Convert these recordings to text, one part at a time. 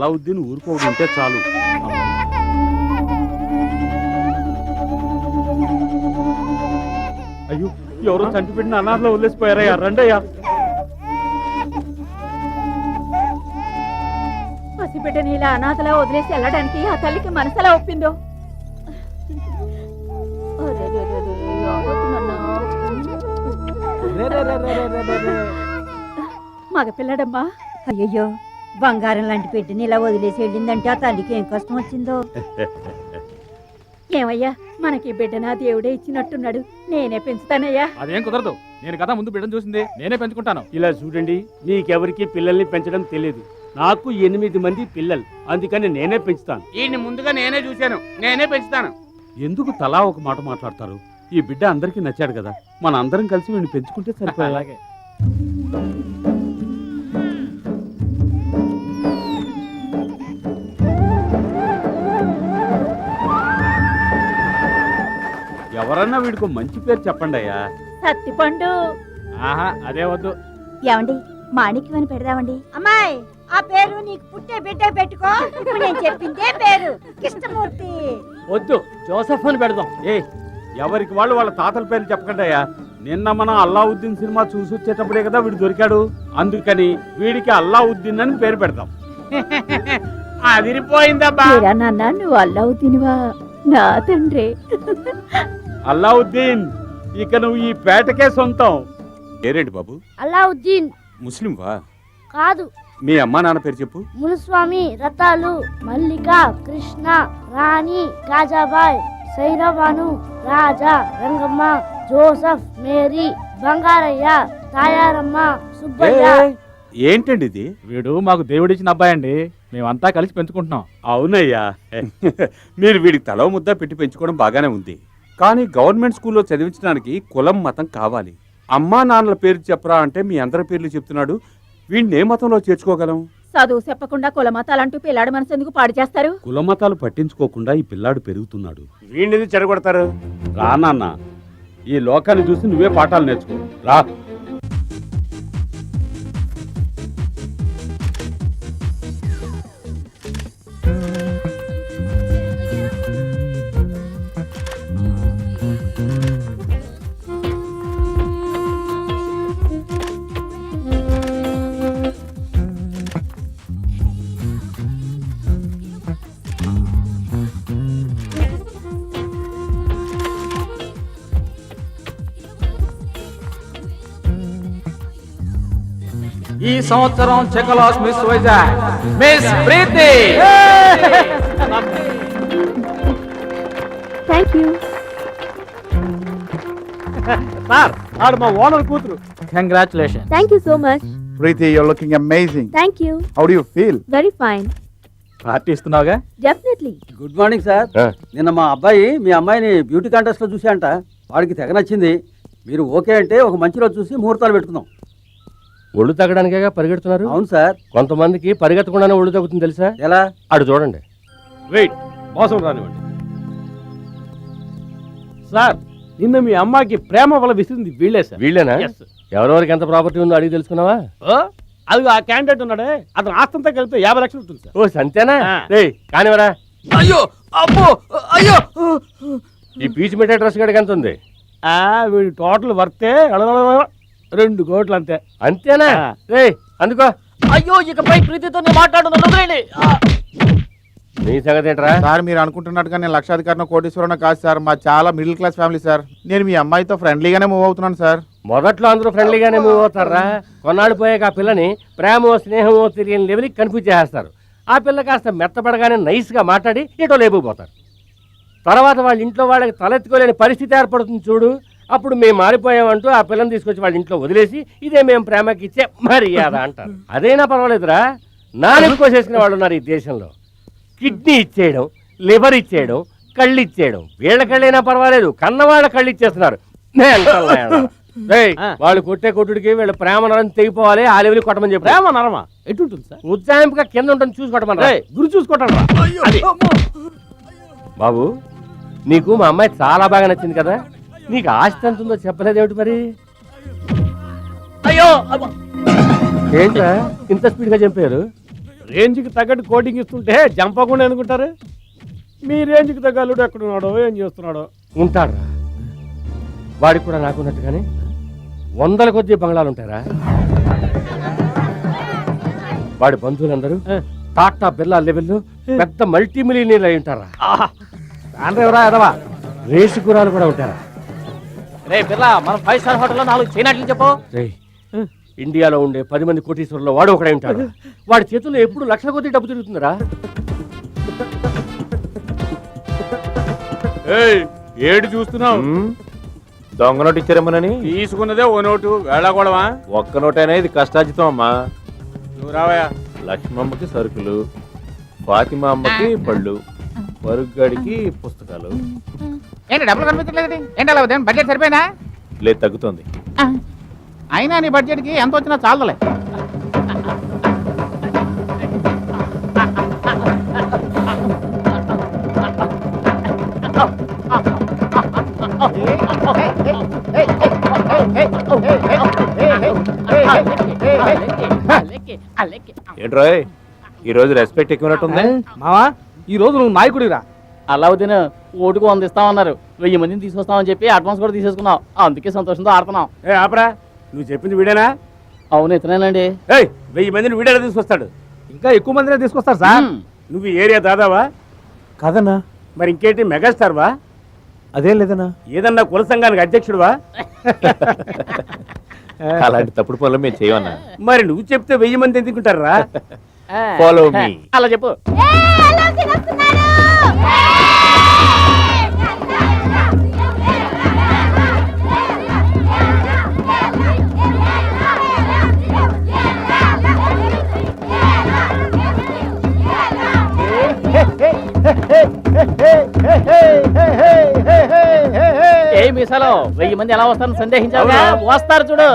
అలావుద్దీన్ ఊరుకోకుంటే చాలు. అయ్యో, ఎవరో చంటిపెట్టిన అనాథలో వదిలేసిపోయారయ్యా. రండయ్యా. పసిబిడ్డని ఇలా అనాథలా వదిలేసి వెళ్ళడానికి ఆ తల్లికి మనసులా ఒప్పిందో. మగ పిల్లడమ్మా. అయ్యయ్యో, బంగారం లాంటి పెట్టిని ఇలా వదిలేసి వెళ్ళిందంటే ఆ తల్లికి ఏం కష్టం వచ్చిందో. ఏమయ్యా, మనకి బిడ్డనా దేవుడే ఇచ్చినట్టున్నాడు. నేనే పెంచుతానయ్యా. అదేం కుదరదు. నేను కదా ముందు బిడ్డను చూసింది, నేనే పెంచుకుంటాను. ఇలా చూడండి, మీకెవరికి పిల్లల్ని పెంచడం తెలియదు. నాకు 8 మంది పిల్లలు, అందుకని నేనే పెంచుతాను. ఈయన్ని ముందుగా నేనే చూశాను, నేనే పెంచుతాను. ఎందుకు తలా ఒక మాట మాట్లాడతారు? ఈ బిడ్డ అందరికీ నచ్చాడు కదా, మన అందరం కలిసి వీడిని పెంచుకుంటే సరిపోయా. అలాగే. ఎవరన్నా వీడికి మంచి పేరు చెప్పండి అయ్యా. సత్తిపండు. ఆహా, అదే వద్దు. ఏమండి, మాణిక్యం అని పెడదామండి. అమ్మాయి, ఆ పేరు నీకు పుట్టే బిడ్డ పెట్టుకో. ఇప్పుడు నేను చెప్పిందే పేరు, కృష్ణమూర్తి. వద్దు, జోసఫ్ అని పెడదాం. ఎవరికి వాళ్ళు వాళ్ళ తాతల పేరు చెప్పకండి అయ్యా. నిన్న మనం అల్లావుద్దీన్ సినిమా చూసి వచ్చేటప్పుడే కదా వీడు దొరికాడు, అందుకని వీడికి అల్లావుద్దీన్ అని పేరు పెడతాం. అదిరిపోయిందబ్బా. నాన్న, నువ్వు అల్లావుద్దీనివా? నా తండ్రి. అల్లావుద్దీన్, ఇక నువ్వు ఈ పేటకే సొంతం. పేరేంటి బాబు? అల్లావుద్దీన్. ముస్లింవా? కాదు. మీ అమ్మా నాన్న పేరు చెప్పు. మునుస్వామి, రతాలు, మల్లిక, కృష్ణ, రాణి, కాజాబాయ్, సైరబాను, రాజా, రంగమ్మ, జోసఫ్, మేరీ, బంగారయ్య, తాయారమ్మ, సుబ్బయ్య. ఏంటండి ఇది? వీడు మాకు దేవుడిచ్చిన అబ్బాయి అండి. మేమంతా కలిసి పెంచుకుంటున్నాం. అవునయ్యా. మీరు వీడికి తల ముద్ద పెట్టి పెంచుకోవడం బాగానే ఉంది, కానీ గవర్నమెంట్ స్కూల్లో చదివించడానికి కులం మతం కావాలి. అమ్మా నాన్నల పేరు చెప్పరా అంటే మీ అందరి పేర్లు చెప్తున్నాడు. వీడిని ఏ మతంలో చేర్చుకోగలం? చదువు చెప్పకుండా కులమతాలంటూ పిల్లాడి మనసు ఎందుకు పాడు చేస్తారు? కులమతాలు పట్టించుకోకుండా ఈ పిల్లాడు పెరుగుతున్నాడు. వీడిని చెడగొడతారు. రా నాన్న, ఈ లోకాన్ని చూసి నువ్వే పాఠాలు నేర్చుకో. రా. ఈ సంవత్సరం చెకలాస్ miss Vizag miss Preeti. Thank you sir, ఆడు మా ఓనర్ కూతురు. Congratulation. Thank you so much. Preeti, you're looking amazing. Thank you. How do you feel? Very fine. Party ఇస్తున్నావుగా? డెఫినెట్లీ. Good morning sir. నిన్న మా అబ్బాయి మీ అమ్మాయిని బ్యూటీ కాంటెస్ట్ లో చూసా అంట. వాడికి తెగ నచ్చింది. మీరు ఓకే అంటే ఒక మంచి రోజు చూసి ముహూర్తాలు పెట్టుకుందాం. ఒళ్ళు తగ్గడానికే పరిగెడుతున్నారు? అవును సార్. కొంతమందికి పరిగెత్తకుండానే ఒళ్ళు తగ్గుతుంది తెలుసా? ఎలా? అటు చూడండి. వెయిట్, మోసం రానివ్వండి. సార్, నిన్న మీ అమ్మాయికి ప్రేమ వల్ల విసిరింది వీళ్ళే సార్. వీళ్ళేనా? ఎవరెవరికి ఎంత ప్రాపర్టీ ఉందో అడిగి తెలుసుకున్నావా? అది ఆ క్యాండిడేట్ ఉన్నాడే, అతను ఆస్తంతా కలిపితే 50 లక్షలు ఉంటుంది సార్. ఓ సంతేనా? కానివరా. అయ్యో, అబ్బో, అయ్యో. ఈ పీచు మిఠా డ్రెస్ గడికి ఎంత ఉంది? వీడి టోటల్ వర్తే 2 కోట్లు అంతే. అంతేనా? అందుకో. అయ్యో, ఇకపై ప్రీతితో మాట్లాడుతున్నాను. నీ సంగతి ఏంట్రా? సార్, మీరు అనుకుంటున్నట్టుగా నేను లక్షాధికారిని కోటీశ్వరుని కాదు సార్. మా చాలా మిడిల్ క్లాస్ ఫ్యామిలీ సార్. నేను మీ అమ్మాయితో ఫ్రెండ్లీగానే మూవ్ అవుతున్నాను సార్. మొదట్లో అందరూ ఫ్రెండ్లీగానే మూవ్ అవుతారా? కొన్నాళ్ళు పోయాక ఆ పిల్లని ప్రేమో స్నేహమో తెలియని లెవెల్కి కన్ఫ్యూజ్ చేస్తారు. ఆ పిల్ల కాస్త మెత్తపడగానే నైస్గా మాట్లాడి ఎటో లేపుకుపోతారు. తర్వాత వాళ్ళ ఇంట్లో వాళ్ళకి తలెత్తుకోలేని పరిస్థితి ఏర్పడుతుంది చూడు. అప్పుడు మేము మారిపోయామంటూ ఆ పిల్లని తీసుకొచ్చి వాళ్ళ ఇంట్లో వదిలేసి ఇదే మేము ప్రేమకి ఇచ్చే మర్యాద అంటారు. అదైనా పర్వాలేదురా, నానెక్కువసేసిన వాళ్ళు ఉన్నారు ఈ దేశంలో. కిడ్నీ ఇచ్చేయడం, లివర్ ఇచ్చేయడం, కళ్ళు ఇచ్చేయడం. వీళ్ళ కళ్ళైనా పర్వాలేదు, కన్నవాళ్ళ కళ్ళు ఇచ్చేస్తున్నారు. వాళ్ళు కొట్టే కొట్టుడికి వీళ్ళ ప్రేమ నరం తెగిపోవాలి. ఆ లెవెల్ కొట్టమని చెప్పి. ప్రేమ నరమా ఎటుంటుంది సార్? ఉజ్జాయింపుగా కింద ఉంటుంది, చూసుకోవటమన్నా. గురి చూసుకోవటం. బాబు, నీకు మా అమ్మాయి చాలా బాగా నచ్చింది కదా. నీకు ఆస్తి ఎంత ఉందో చెప్పలేదేమిటి మరి? అయ్యో, ఏంట్రా ఇంత స్పీడ్ గా చంపారు? రేంజ్కి తగ్గట్టు కోటింగ్ ఇస్తుంటే జంపకుండా అనుకుంటారు. మీ రేంజ్కి తగ్గ అల్లుడు ఎక్కడున్నాడో ఏం చేస్తున్నాడో. ఉంటాడురా, వాడికి కూడా నాకున్నట్టుగానే వందల కొద్ది బంగ్లాలు ఉంటారా. వాడి బంధువులందరూ టాటా బిర్లా లెవెల్లో పెద్ద మల్టీ మిలియనీర్లు అయి ఉంటారా. ఎవరా ఎదవా, రేసు గురాలు కూడా ఉంటారా. రే బిర్లా, మనం 5 స్టార్ హోటల్లో 4 చైనాట్లు చెప్పు. ఇండియాలో ఉండే 10 మంది కోటీశ్వరుల్లో వాడు ఒకడే ఉంటాడు. వాడి చేతుల్లో ఎప్పుడు లక్షల కొద్ది డబ్బు తిరుగుతుందిరా. ఏడు చూస్తున్నావు? దొంగ నోటు ఇచ్చారేమోనని. తీసుకున్నదే ఓ నోటు, వేళాకోవడమా? ఒక్క నోటైనా ఇది కష్టాజితం అమ్మా. నువ్వు రావయా. లక్ష్మమ్మకి సరుకులు, ఫాతిమా అమ్మకి పళ్ళు, పరుగ్గాడికి పుస్తకాలు. ఏంటి డబ్బులు కనిపించలేదు? ఏంటి అలా ఉదయం బడ్జెట్ సరిపోయినా? లేదు, తగ్గుతుంది. అయినా నీ బడ్జెట్కి ఎంత వచ్చినా చాలదులే. ఏంట్రోయ్, ఈ రోజు రెస్పెక్ట్ ఎక్కువనట్టుంది. మావా, ఈ రోజు నువ్వు నాయకుడిరా. అలావుద్దీన్ ఓటుకు 100 ఇస్తామన్నారు. 1000 మందిని తీసుకొస్తామని చెప్పి అడ్వాన్స్ కూడా తీసేసుకున్నావు. అందుకే సంతోషంతో ఆడుతున్నాం. ఆపరా, నువ్వు చెప్పింది వీడేనా? అవును, ఇతనేనండి. 1000 మందిని వీడేలా తీసుకొస్తాడు? ఇంకా ఎక్కువ మందినే తీసుకొస్తారు సార్. నువ్వు ఈ ఏరియా దాదావా? కదన్నా. మరి ఇంకేంటి, మెగాస్టార్ వా? అదేం లేదన్నా. ఏదన్నా కుల సంఘానికి అధ్యక్షుడువా? అలాంటి తప్పుడు పనులు మేము చేయమన్నా. మరి నువ్వు చెప్తే 1000 మంది ఎందుకుంటారా? Follow me. అలా చెప్పు. ఏ మీసాలో 1000 మంది ఎలా వస్తారని సందేహించావు? వస్తారు చూడు.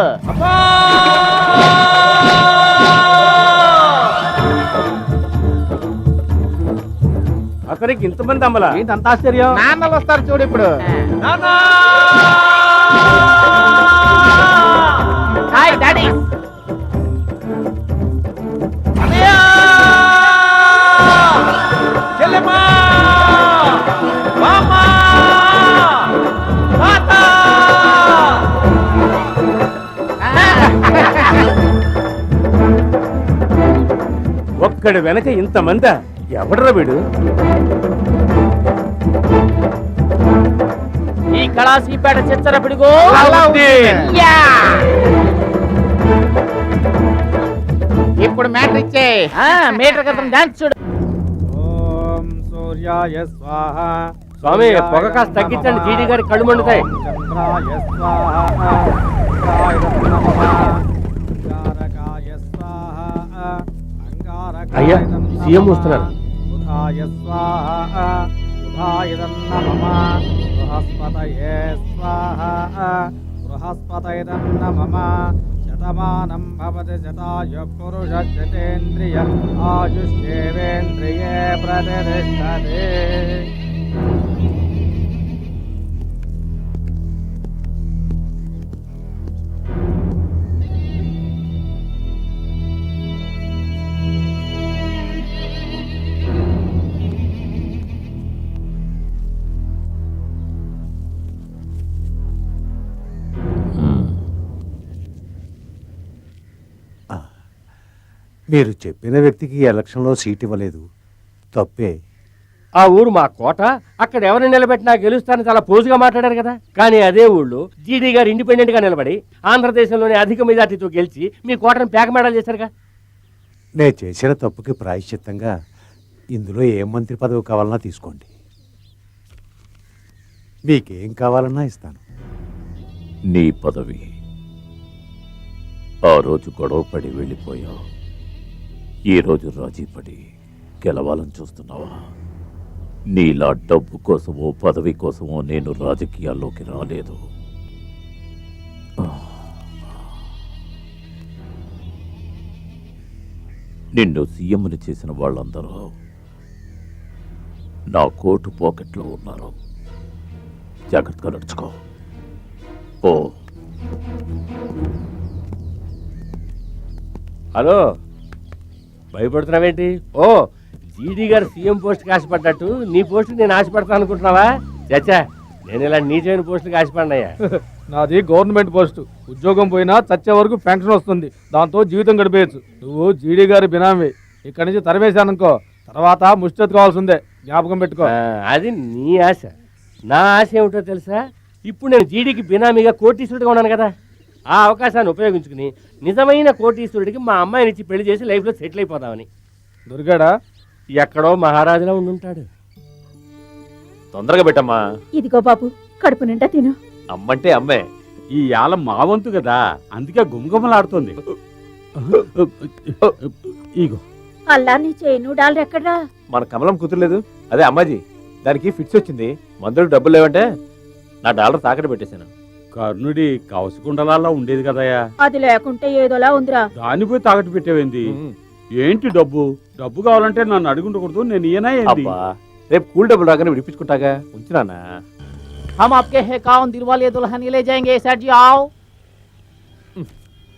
అతనికి ఇంతమంది అమ్మలా? ఏంటంత ఆశ్చర్యం? నాన్నలు వస్తారు చూడు ఇప్పుడు. Hi daddy. ఒక్కడి వెనక ఇంతమందా? ఎవడరా వీడు? ఈ కళాసీపేట చిచ్చర పిడుగు ఇప్పుడు మ్యాటర్ ఇచ్చే. మీటర్ క్రితం డాన్స్ చూడు. ఓం సూర్యాయ స్వాహ. స్వామి, పొగ కాస్త తగ్గించండి, జీడి గారి కళ్ళు మండుతాయి. చంద్రాయ స్వాహ. అయ్యా, సీఎం వస్తున్నారు. బుధాయ స్వాహ. బుధాయదన్నమః. బృహస్పతయే స్వాహ. బృహస్పతయదన్నమః. శతమానం భవతి శతాయుః పురుషः శతేంద్రియ ఆయుష్యేవేంద్రియే ప్రతిష్టతే. మీరు చెప్పిన వ్యక్తికి ఎలక్షన్లో సీట్ ఇవ్వలేదు, తప్పే. ఆ ఊరు మా కోట, అక్కడ ఎవరిని నిలబెట్టినా గెలుస్తానని చాలా పోజుగా మాట్లాడారు కదా. కానీ అదే ఊళ్ళో జీడీ గారు ఇండిపెండెంట్ గా నిలబడి ఆంధ్రదేశంలోనే అధిక మెజార్టీతో గెలిచి మీ కోటను పేకమేడాలు చేశారుగా. నేను చేసిన తప్పుకి ప్రాయశ్చిత్తంగా ఇందులో ఏ మంత్రి పదవి కావాలన్నా తీసుకోండి, మీకేం కావాలన్నా ఇస్తాను. నీ పదవి ఆ రోజు గొడవపడి వెళ్ళిపోయావు, ఈ రోజు రాజీపడి గెలవాలని చూస్తున్నావా? నీలా డబ్బు కోసమో పదవి కోసమో నేను రాజకీయాల్లోకి రాలేదు. నిన్ను సీఎంని చేసిన వాళ్ళందరూ నా కోటు పాకెట్లో ఉన్నారు. జాగ్రత్తగా నడుచుకో. ఓ హలో, భయపడుతున్నావేంటి? ఓ జీడీ గారు సీఎం పోస్ట్కి ఆశపడ్డట్టు నీ పోస్ట్కి నేను ఆశపడతాను అనుకుంటున్నావా? చచ్చా, నేను ఇలా నీచమైన పోస్టుకి ఆశపడినాయా? నాది గవర్నమెంట్ పోస్ట్. ఉద్యోగం పోయినా చచ్చే వరకు పెన్షన్ వస్తుంది, దాంతో జీవితం గడిపేయచ్చు. నువ్వు జీడీ గారి బినామీ. ఇక్కడి నుంచి తరిమేశాననుకో, తర్వాత ముష్టెత్తుకోవాల్సిందే, జ్ఞాపకం పెట్టుకో. అది నీ ఆశ. నా ఆశ ఏమిటో తెలుసా? ఇప్పుడు నేను జీడీకి బినామీగా కోటీశ్వరుడిగా ఉన్నాను కదా, ఆ అవకాశాన్ని ఉపయోగించుకుని నిజమైన కోటీశ్వరుడికి మా అమ్మాయిని ఇచ్చి పెళ్లి చేసి లైఫ్లో సెటిల్ అయిపోదామని. దొరికాడా? ఎక్కడో మహారాజులా ఉండుంటాడు. తొందరగా పెట్టమ్మా. ఇదిగో బాబు, కడుపు నిండా తిను. అమ్మంటే అమ్మే. ఈ యాల మా వంతు కదా, అందుకే గుమగుమలాడుతుంది. ఇగో అల్లా నీ చేను డాలర్ ఎక్కడ్రా? మన కమలం కుదరలేదు, అదే అమ్మాజీ, దానికి ఫిట్స్ వచ్చింది, మందులకు డబ్బులు లేవంటే నా డాలర్ తాకట్టు పెట్టేశాను. కర్ణుడి కవసకుండలాల్లో ఉండేది కదయ్యా, అది లేకుంటే ఏదోలా ఉందిరా. దాని పోయి తాకట్టు పెట్టేవేంది? ఏంటి డబ్బు? డబ్బు కావాలంటే నన్ను అడుగుండకూడదు, నేను ఈయన ఏంది? అబ్బా, రేపు కూల్ డబ్బులు రాగానే విడిపించుకుంటాగా, ఉంచినానా? हम आपके है कौन दिलवाले दुल्हन ले जाएंगे सेठ जी आओ.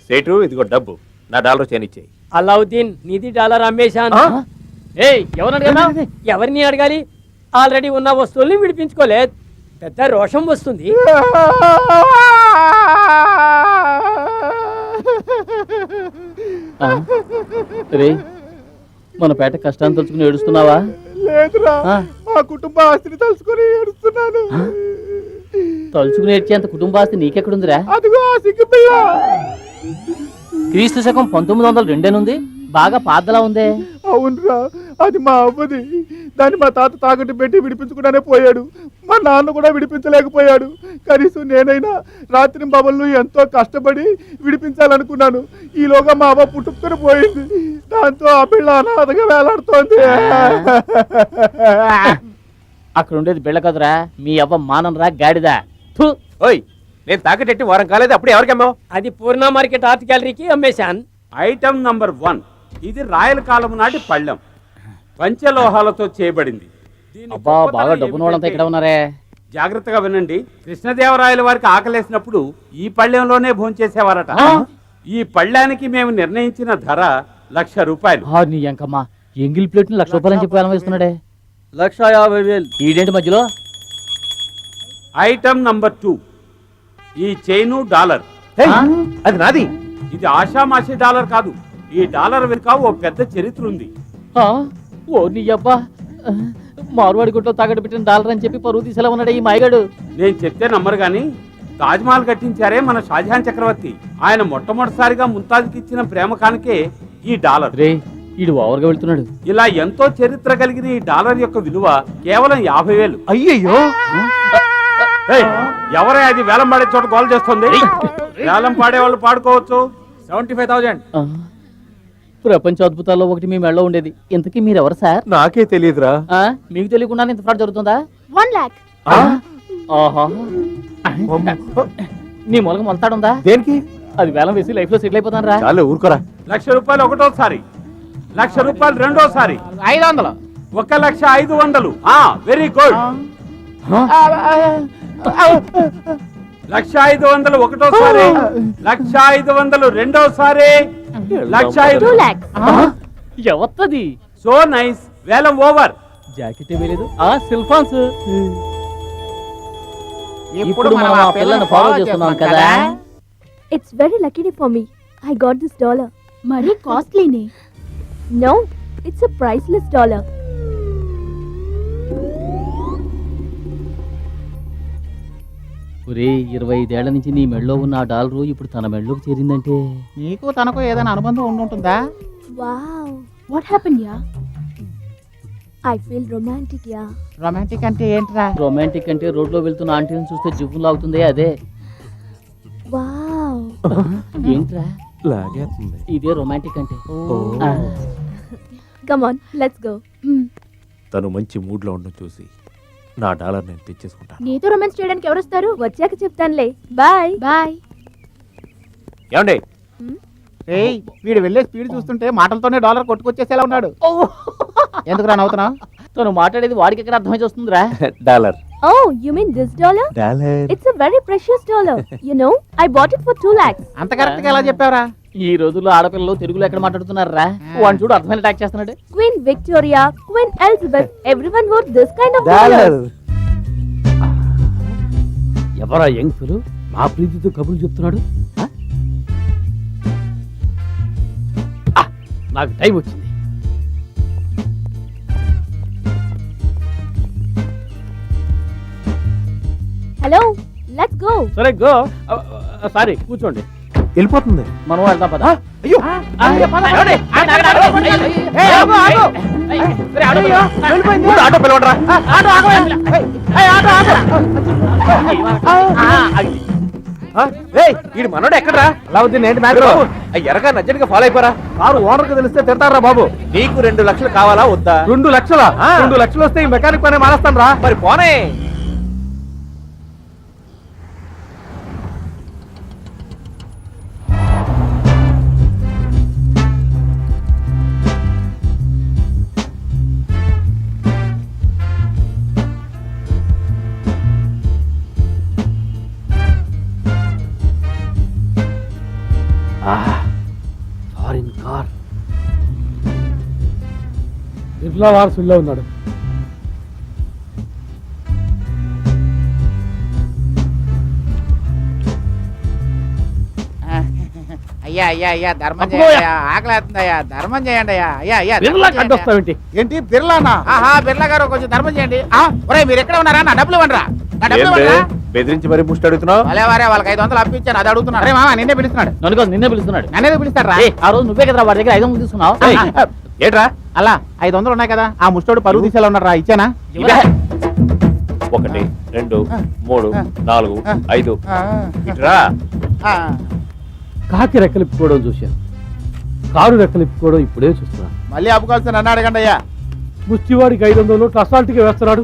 సేటు ఇదిగో డబ్బు, నా డాలర్ చేయనిచ్చేయి. అల్లావుద్దీన్ నీది డాలర్ అమ్మేశాను. ఎవరిని అడగాలి? ఎవరిని అడగాలి? ఆల్రెడీ ఉన్న వస్తువుల్ని విడిపించుకోలేదు, పెద్ద రోషం వస్తుంది. మన పేట కష్టాన్ని తలుచుకుని ఏడుస్తున్నావా? లేదురా, మా కుటుంబ ఆస్తిని తలుచుకొని ఏడుస్తున్నాను. తలుచుకుని ఏడ్చేంత కుటుంబాస్తి నీకెక్కడుందిరా? అదిగో ఆ సిగ్గు పిల్ల. క్రీస్తు శకం 1902 ఉంది, బాగా పాతలా ఉందే. అవునరా, అది మా అవ్వది. దాన్ని మా తాత తాకట్టు పెట్టి విడిపించుకుంటానే పోయాడు. మా నాన్న కూడా విడిపించలేకపోయాడు. కనీసం నేనైనా రాత్రి బాబులు ఎంతో కష్టపడి విడిపించాలనుకున్నాను. ఈలోగా మా అవ్వ పుట్టుకుని పోయింది. దాంతో ఆ పిల్ల అనాథగా వేలాడుతోంది. అక్కడ ఉండేది బిళ్ళ కదరా, మీ అవ్వ మానరా గాడిదా. ఓయ్, నేను తాకటెట్టి వారం కాలేదు, అప్పుడు ఎవరికి అమ్మావు? అది పూర్ణ మార్కెట్ ఆర్ట్ గ్యాలరీకి అమ్మేశాన్. ఐటమ్ నంబర్ 1, ఇది రాయల కాలం నాటి పళ్ళెం, పంచలోహాలతో చేయబడింది. అబ్బా, బాగా డబ్బున వాళ్ళంతా ఇక్కడ ఉన్నారే. జాగ్రత్తగా వినండి. కృష్ణదేవరాయల వారికి ఆకలేసినప్పుడు ఈ పళ్ళెంలోనే భోంచేసేవారట. ఈ పళ్ళానికి మేము నిర్ణయించిన ధర 1,00,000 రూపాయలు. నీ అంకమ్మా, ఎంగిల్ ప్లేట్ ని 1,00,000 రూపాయలు చెప్పి వేస్తున్నాడే. 1,50,000. ఈడేంటి మధ్యలో? ఐటమ్ నంబర్ 2, ఈ చైను డాలర్. అది నాది. ఇది ఆషామాషి డాలర్ కాదు. ఈ డాలర్ వెనుక ఓ పెద్ద చరిత్ర ఉంది. ఓ నీ అబ్బా, మార్వాడి గుట్లో తాగట్టు పెట్టిన డాలర్ అని చెప్పి పరువు తీసేలా ఉన్నాడే ఈ మాయగాడు. నేను చెప్తే నమ్మరు గాని, తాజ్మహల్ కట్టించారే మన షాజహాన్ చక్రవర్తి. ఆయన మొట్టమొదటిసారిగా ముంతాజ్కి ఇచ్చిన ప్రేమ కానుకే ఈ డాలర్. రే, ఈడు ఓవర్గా వెళ్తున్నాడు. ఇలా ఎంతో చరిత్ర కలిగిన ఈ డాలర్ యొక్క విలువ కేవలం 50,000. అయ్యయ్యో, ఎవరే అది వేలం పాడే చోట గోల్ చేస్తుంది? వేలం పాడే వాళ్ళు పాడుకోవచ్చు. 75,000. ప్రపంచ అద్భుతాల్లో ఒకటి మీ మెడలో ఉండేది. ఇంతకీ మీరెవరు సార్? నాకే తెలియదురా. మీకు తెలియకుండా ఇంత ఫ్రాడ్ జరుగుతుందా? 1 lakh. ఆహా, నీ మూలకం మొలతాడుందా? దేనికి? అది వేలం వేసి లైఫ్ లో సెటిల్ అయిపోతాను రా. చాలు ఊరుకోరా. 1,00,000 రూపాయలు ఒకటోసారి, 1,00,000 రూపాయలు రెండోసారి, 500. 1,05,000. Very good. 1,05,000 ఒకటోసారి, 1,05,000 రెండోసారి, 2 lakhs. ఎవత్తది? So nice. వేలం ఓవర్. జాకెట్ వేయలేదు. సిల్ఫాన్స్. ఇప్పుడు మనం ఆ పిల్లని ఫాలో చేస్తున్నాం కదా. It's very lucky for me. I got this dollar. Mari costly ne. No, it's a priceless dollar. ఒరే, 25 ఏళ్ల నుంచి నీ మెడలో ఉన్న ఆ డాలరు ఇప్పుడు తన మెడలోకి చేరిందంటే నీకు తనకు ఏదైనా అనుబంధం ఉంటుందా? Wow. What happened, yeah? I feel romantic, yeah. Romantic అంటే ఏంట్రా? రొమాంటిక్ అంటే రోడ్లో వెళ్తున్న ఆంటీని చూస్తే జివ్వు లాగుతుంది, అదే. Wow. ఏంట్రా లాగేస్తుంది? ఇదే రొమాంటిక్ అంటే. Come on, let's go. తను మంచి మూడ్ లో ఉండడం చూసి నా డాలర్ నేను తెచ్చేసుకుంటాను. నీతో రొమాన్స్ చేయడానికి ఎవరు వస్తారు? వచ్చాక చెప్తానులే. Bye bye. ఏమండి? ఏయ్, వీడు వెళ్ళే స్పీడ్ చూస్తుంటే మాటలతోనే డాలర్ కొట్టుకొచ్చేసేలా ఉన్నాడు. ఎందుకు రా నవ్వుతున్నావు? తను మాట్లాడేది వాడికి ఎక్కడ అర్థమైతే వస్తుందిరా? Dollar. Oh, you mean this dollar? Dollar. It's a very precious dollar. You know, I bought it for 2 lakhs. అంత కరెక్ట్ గా ఎలా చెప్పావురా? ఈ రోజుల్లో ఆడపిల్లలు తెలుగులో ఎక్కడ మాట్లాడుతున్నారా వాడిని చూడు అర్థమైన అటాక్ చేస్తున్నాడు. Queen Victoria, Queen Elizabeth, everyone wore this kind of collars. ఎవరా యంగ్ ఫెలో మా ప్రీతితో కబుర్లు చెప్తున్నాడు? నాకు టైం వచ్చింది. Hello, let's go. సరే గో. సారీ కూర్చోండి. వెళ్ళిపోతుంది. మనం వెళ్దాం పద. అయ్యో ఆటో పిలవడరా. వీడు మనోడు ఎక్కడరా? అలావుద్దీన్ ఏంటి మ్యాటర్? ఎరగా నజ్జెంట్ గా ఫాలో అయిపోరా. కారు ఓనర్ కి తెలిస్తే తింటారా బాబు? నీకు 2 లక్షలు కావాలా వద్దా? 2 లక్షలా? 2 లక్షలు వస్తే ఈ మెకానిక్ పని మానేస్తాను రా. మరి పోనే. Foreign car. బిర్లా వారసుల్లో ఉన్నాడు. అయ్యా అయ్యా అయ్యా ధర్మం చేయండి అయ్యా. ఆకలేస్తుందయ్యా, ధర్మం చేయండి అయ్యా. అయ్యా అయ్యా బిర్లా కట్టొస్తావేంటి? ఏంటి బిర్లానా? ఆహా బిర్లా గారు కొంచెం ధర్మం చేయండి. ఒరేయ్ మీరు ఎక్కడ ఉన్నారా? నా డబ్బులు ఇవ్వండిరా. నా డబ్బులు ఇవ్వండిరా. బెదిరించి మరి ముష్టి అడుగుతున్నావు? వారే వాళ్ళకి 500 అప్పించాను, అది అడుగుతున్నాడు. అరే మామ నిన్నే పిలుస్తున్నాడు. నన్ను కాదు నిన్నే పిలుస్తున్నాడు. నన్నే పిలుస్తారా? ఆ రోజు నువ్వే కదరా వాడి దగ్గర 500 తీసుకున్నావు. ఏట్రా అలా 500 ఉన్నాయి కదా, ఆ ముష్టోడు పరుగు తీసేలా ఉన్నాడు రా. ఇచ్చానా? 1 2 3 4 5 ఇట్రా. కాకి రెక్కలిప్పుకోవడం చూశాను, కారు రెక్కలిప్పుకోవడం ఇప్పుడే చూస్తున్నాను. మళ్ళీ అప్పుకోవాల్సి నన్ను అడగండి అయ్యా. ముష్టివాడికి 500 నోట్లు అసాల్ట్గా వేస్తున్నాడు.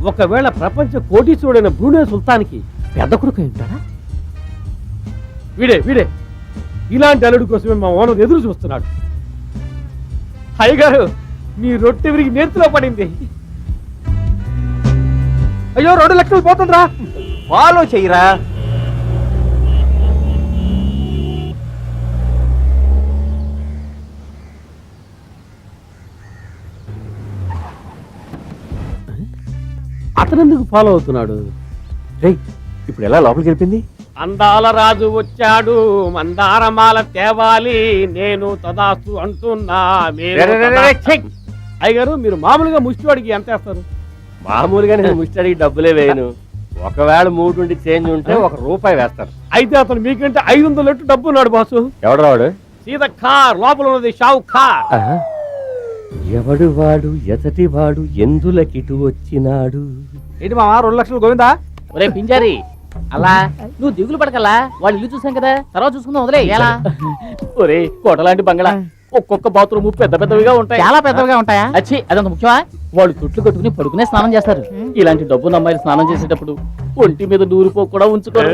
ఒకవేళ ప్రపంచ కోటీశ్వరుడైన బ్రూనే సుల్తాన్కి పెద్ద కొడుకు ఉంటాడా? వీడే వీడే ఇలాంటి అల్లుడు కోసమే మా ఓనర్ ఎదురు చూస్తున్నాడు. అయ్యగారు మీ రొట్టె విరిగి నేర్చులో పడింది. అయ్యో 2 లక్షలు పోతుందిరా. ఫాలో చెయ్యరా. అతనెందుకు ఫాలో అవుతున్నాడు? ఇప్పుడు ఎలా లోపలికి వెళ్ళింది? అందాల రాజు వచ్చాడు, మందారమాల తేవాలి, నేను తదాస్తు అంటున్నా. అయ్యగారు మీరు మామూలుగా ముష్టివాడికి ఎంత వేస్తారు? మామూలుగా నేను ముష్టివాడికి డబ్బులే వేయను. ఒకవేళ 3 ఉండి చేంజ్ ఉంటే ₹1 వేస్తారు. అయితే అతను మీకంటే 500 డబ్బు ఉన్నాడు బాసు. ఎవడు రావాడు? సీదా కార్ లోపల ఉన్నది షావు కార్. ఎవడు వాడు ఎతటి వాడు ఎందులకిటు వచ్చినాడు? ఏంటి మామ 2 లక్షలు గోవిందా? ఒరే పింజారి అలా నువ్వు దిగులు పడకల్లా, వాళ్ళు ఇల్లు చూసాం కదా, తర్వాత చూసుకుందాం వదిలే. ఎలా ఒరే కోటలాంటి బంగళా, ఒక్కొక్క బాత్రూమ్ పెద్ద పెద్దవిగా ఉంటాయి. చాలా పెద్దవిగా ఉంటాయా? అచ్చి అదంత ముఖ్యమా? వాళ్ళు తుట్లు కట్టుకుని పడుకునే స్నానం చేస్తారు. ఇలాంటి డబ్బున్న అమ్మాయిలు స్నానం చేసేటప్పుడు ఒంటి మీద నూరుపో కూడా ఉంచుకోరు.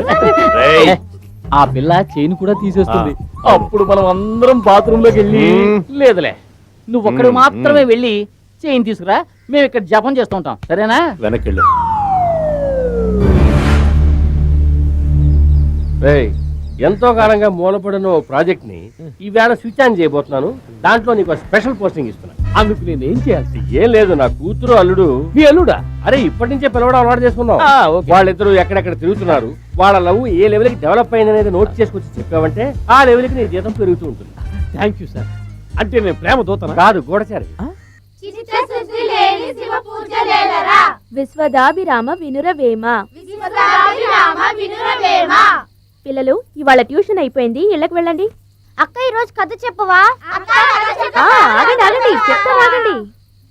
ఆ పిల్ల చైన్ కూడా తీసేస్తుంది. అప్పుడు మనం అందరం బాత్రూమ్ లోకి వెళ్ళి, లేదులే నువ్వు ఒక్కడు మాత్రమే వెళ్ళి చైన్ తీసుకురా, మేము ఇక్కడ జపం చేస్తూ ఉంటాం, సరేనా? వెనక్కి వెళ్ళు. ఎంతో కాలంగా మూలపడిన ప్రాజెక్ట్ ని ఈవేళ స్విచ్ ఆన్ చేయబోతున్నాను. దాంట్లో నీకు స్పెషల్ పోస్టింగ్ ఇస్తున్నా. అందుకు నేను ఏం చేయాలి? ఏం లేదు, నా కూతురు అల్లుడు. మీ అల్లుడా? అరే ఇప్పటి నుంచే పిలవడం అలవాటు చేసుకుందాం. వాళ్ళిద్దరూ ఎక్కడెక్కడ తిరుగుతున్నారు, వాళ్ళ లవ్ ఏ లెవెల్ కి డెవలప్ అయింది అనేది నోట్ చేసుకొచ్చి చెప్పావంటే ఆ లెవెల్ కి నీ జీతం పెరుగుతూ ఉంటుంది. Thank you sir. అంటే నేను ప్రేమ దూతనా? కాదు, గూఢచారి. విశ్వదాభిరామ వినురవేమ. పిల్లలు ఇవాళ ట్యూషన్ అయిపోయింది, ఇళ్ళకి వెళ్ళండి. అక్క ఈ రోజు కథ చెప్పవా? ఆగండి ఆగండి, చెప్తా ఆగండి.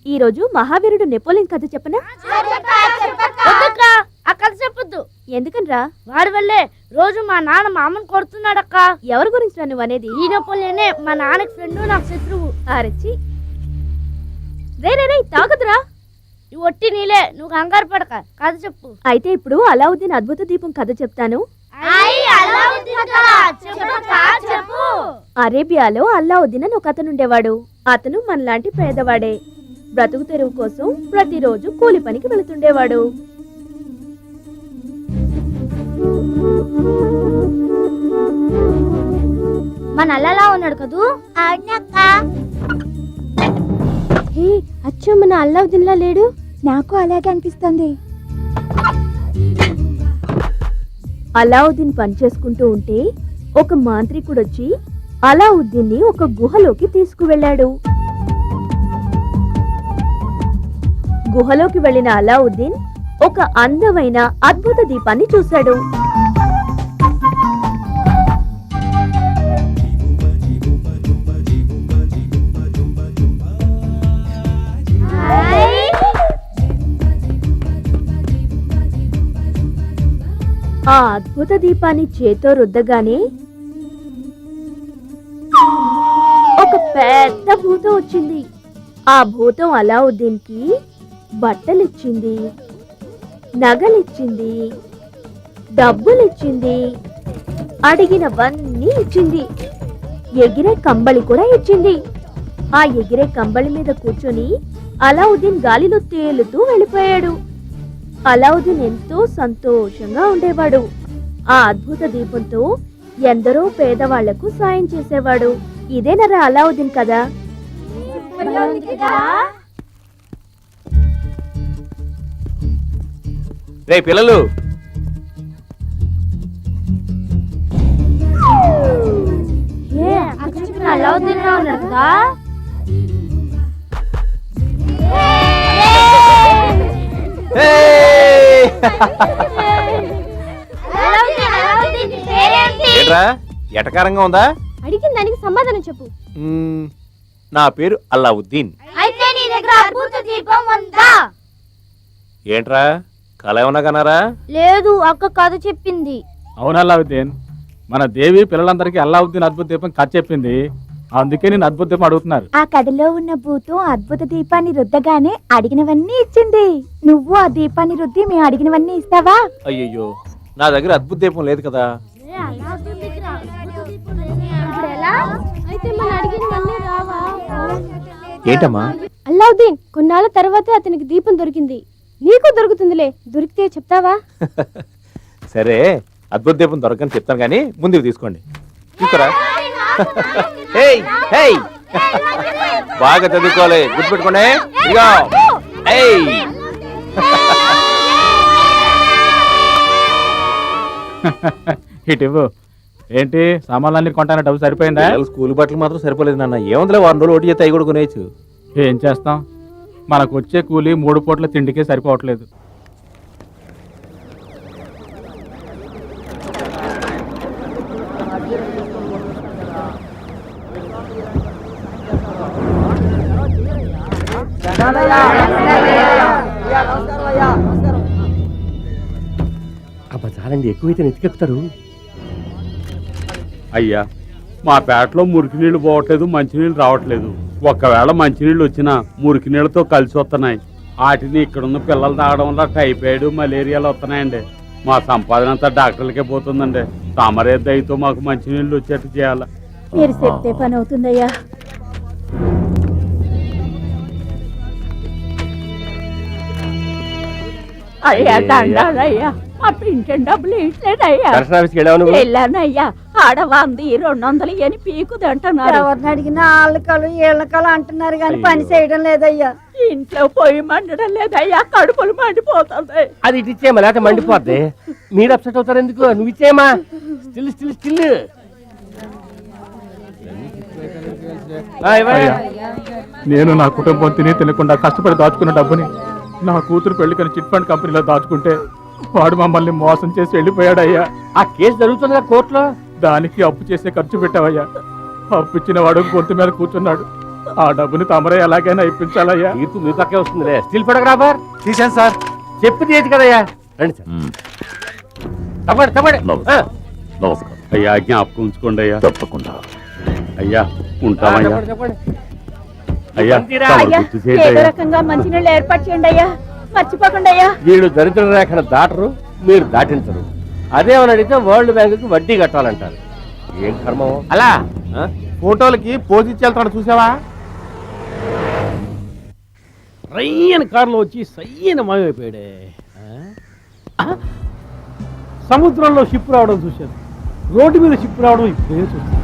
ఈ రోజు మహావీరుడు నెపోలియన్ కథ చెప్పనా? ఆ కథ చెప్పొద్దు. ఎందుకనరా? వాడి వల్లే రోజు మా నాన్న మా అమ్మని కొడుతున్నాడక్క. ఎవరి గురించి నువ్వు అనేది? ఈ నెపోలియనే మా నాన్నకి ఫ్రెండ్, నాకు శత్రువు. ఆరచ్చి రే రే రే తాగదురా. ఈ ఒట్టి నీలే, నువ్వు కంగారు పడక, కథ చెప్పు. అయితే ఇప్పుడు అలావుద్దీన్ అద్భుత దీపం కథ చెప్తాను. అరేబియాలో అల్లావుద్దీన్ అని ఒక అతను ఉండేవాడు. అతను మనలాంటి పేదవాడే. బ్రతుకు తెరువు కోసం ప్రతిరోజు కూలి పనికి వెళుతుండేవాడు. మన అల్లలా ఉన్నాడు కదూ? అవునక్క. హే అచ్చో మన అల్లావుద్దీన్లా లేడు. నాకు అలాగే అనిపిస్తుంది. అలావుద్దీన్ పనిచేసుకుంటూ ఉంటే ఒక మాంత్రికుడు వచ్చి అలావుద్దీన్ని ఒక గుహలోకి తీసుకువెళ్ళాడు. గుహలోకి వెళ్ళిన అలావుద్దీన్ ఒక అందమైన అద్భుత దీపాన్ని చూశాడు. ఆ అద్భుత దీపాన్ని చేతో రుద్దగానే ఒక పెద్ద భూతం వచ్చింది. ఆ భూతం అలావుద్దీన్ కి బట్టలిచ్చింది, నగలిచ్చింది, డబ్బులిచ్చింది, అడిగినవన్నీ ఇచ్చింది. ఎగిరే కంబళి కూడా ఇచ్చింది. ఆ ఎగిరే కంబళి మీద కూర్చొని అలావుద్దీన్ గాలిలో తేలుతూ వెళ్ళిపోయాడు. అలావుద్దీన్ ఎంతో సంతోషంగా ఉండేవాడు. ఆ అద్భుత దీపంతో ఎందరో పేదవాళ్లకు సాయం చేసేవాడు. ఇదేనరా అలావుద్దీన్ కదా. రే పిల్లలు, అలావుద్దీన్ లా ఉన్నాడు కదా. ఏంట్రా ఎటకారంగా ఉందా? అడిగిన దానికి సమాధానం చెప్పు. నా పేరు అల్లావుద్దీన్. అయితే నీ దగ్గర అద్భుత దీపం ఉందా? ఏంట్రా కళ ఏమన్నా కన్నారా? లేదు, అక్క కథ చెప్పింది. అవును అల్లావుద్దీన్, మన దేవి పిల్లలందరికీ అల్లావుద్దీన్ అద్భుత దీపం కథ చెప్పింది. అందుకే నేను అద్భుత దీపం అడుగుతున్నారు. ఆ కథలో ఉన్న భూతం అద్భుత దీపాన్ని రుద్దగానే అడిగినవన్నీ ఇచ్చింది. నువ్వు ఆ దీపాన్ని రుద్ది మేము అడిగినవన్నీ ఇస్తావా? అయ్యయ్యో, నా దగ్గర అద్భుత దీపం లేదు కదా. ఏంటమ్మా? అల్లావుద్దీన్, కొన్నాళ్ళ తర్వాత అతనికి దీపం దొరికింది. నీకు దొరుకుతుందిలే. దొరికితే చెప్తావా? సరే, అద్భుత దీపం దొరకని చెప్తాను కానీ ముందు ఇవి తీసుకోండి. చూస్తారా? బాగా చదువుకోవాలి, గుర్తుపెట్టుకోండి. ఇదిగో. ఇటు ఏంటి సామాన్లన్నీ కొంటానే డబ్బు సరిపోయిందా? స్కూల్ బట్టలు మాత్రం సరిపోలేదు నాన్న. ఏముందిలే, వారం రోజులు ఓటు చేస్తే అవి కూడా కొనేయచ్చు. ఏం చేస్తాం, మనకు వచ్చే కూలి 3 పూట్ల తిండికే సరిపోవట్లేదు. అబ్బా చాలండి, ఎక్కువైతే నెత్తికెక్కుతారు. అయ్యా, మా పేటలో మురికి నీళ్లు పోవట్లేదు, మంచినీళ్ళు రావట్లేదు. ఒకవేళ మంచినీళ్ళు వచ్చినా మురికి నీళ్ళతో కలిసి వస్తున్నాయి. వాటిని ఇక్కడున్న పిల్లలు తాగడం వల్ల టైఫాయిడ్, మలేరియాలు వస్తున్నాయండి. మా సంపాదన అంతా డాక్టర్లకే పోతుందండి. తమరే దయతో మాకు మంచినీళ్ళు వచ్చేట్టు చేయాలి. మీరు చెప్తే పని అవుతుందయ్యా. అయ్యా దండాలయ్యా, మా పింఛన్ డబ్బులు ఇట్లేదయ్యా. వెళ్ళానయ్యా, ఆడవాంది 200 అని పీకుదంటున్నారు. ఎవరిని అడిగినా ఆళ్ళకలు ఏళ్ళకలు అంటున్నారు కానీ పని చేయడం లేదయ్యా. ఇంట్లో పొయ్యి మండడం లేదయ్యా, కడుపులు మండిపోతుంది. అది ఇటు ఇచ్చేయమా, లేకపోతే మండిపోద్ది. మీరు అప్సెట్ అవుతారు ఎందుకు? నువ్వు ఇచ్చేయమా. Still still still. నేను నా కుటుంబం తిని తినకుండా కష్టపడి దాచుకున్న డబ్బుని నా కూతురు పెళ్లికని చిట్ ఫండ్ కంపెనీలో దాచుకుంటే వాడు మమ్మల్ని మోసం చేసి వెళ్ళిపోయాడయ్యా. ఆ కేసు జరుగుతుందా కోర్టులో? దానికి అప్పు చేసే ఖర్చు పెట్టావయ్యా. అప్పు ఇచ్చిన వాడు గొంతు మీద కూర్చున్నాడు. ఆ డబ్బుని తమరే ఎలాగైనా ఇప్పించాలయ్యా. తీర్పు మీ పక్కే వస్తుందిలే. స్టిల్ ఫోటోగ్రాఫర్ తీసాను సార్. చెప్పి తీయదు కదయ్యా. రండి సార్. తప్పండి తప్పండి. నమస్కారం అయ్యా, జ్ఞాపకం ఉంచుకోండి అయ్యా. తప్పకుండా. అయ్యా ఉంటామయ్యా. చెప్పండి. అయ్యా అయ్యా, ఏదో రకంగా మంచినీళ్ళు ఏర్పాటు చేయండి అయ్యా, మర్చిపోకండి అయ్యా. వీళ్ళు దరిద్ర రేఖను దాటరు, మీరు దాటించరు. అదేమని అడిగితే వరల్డ్ బ్యాంకుకి వడ్డీ కట్టాలంటారు. ఏం కర్మం. అలా ఫోటోలకి పోజ్ ఇచ్చి వెళ్తాడు చూసావా? రయ్యని కారులో వచ్చి సయ్యన మాయమైపోయాడే. సముద్రంలో షిప్ రావడం చూశాను, రోడ్డు మీద షిప్ రావడం ఇప్పుడే చూస్తాను.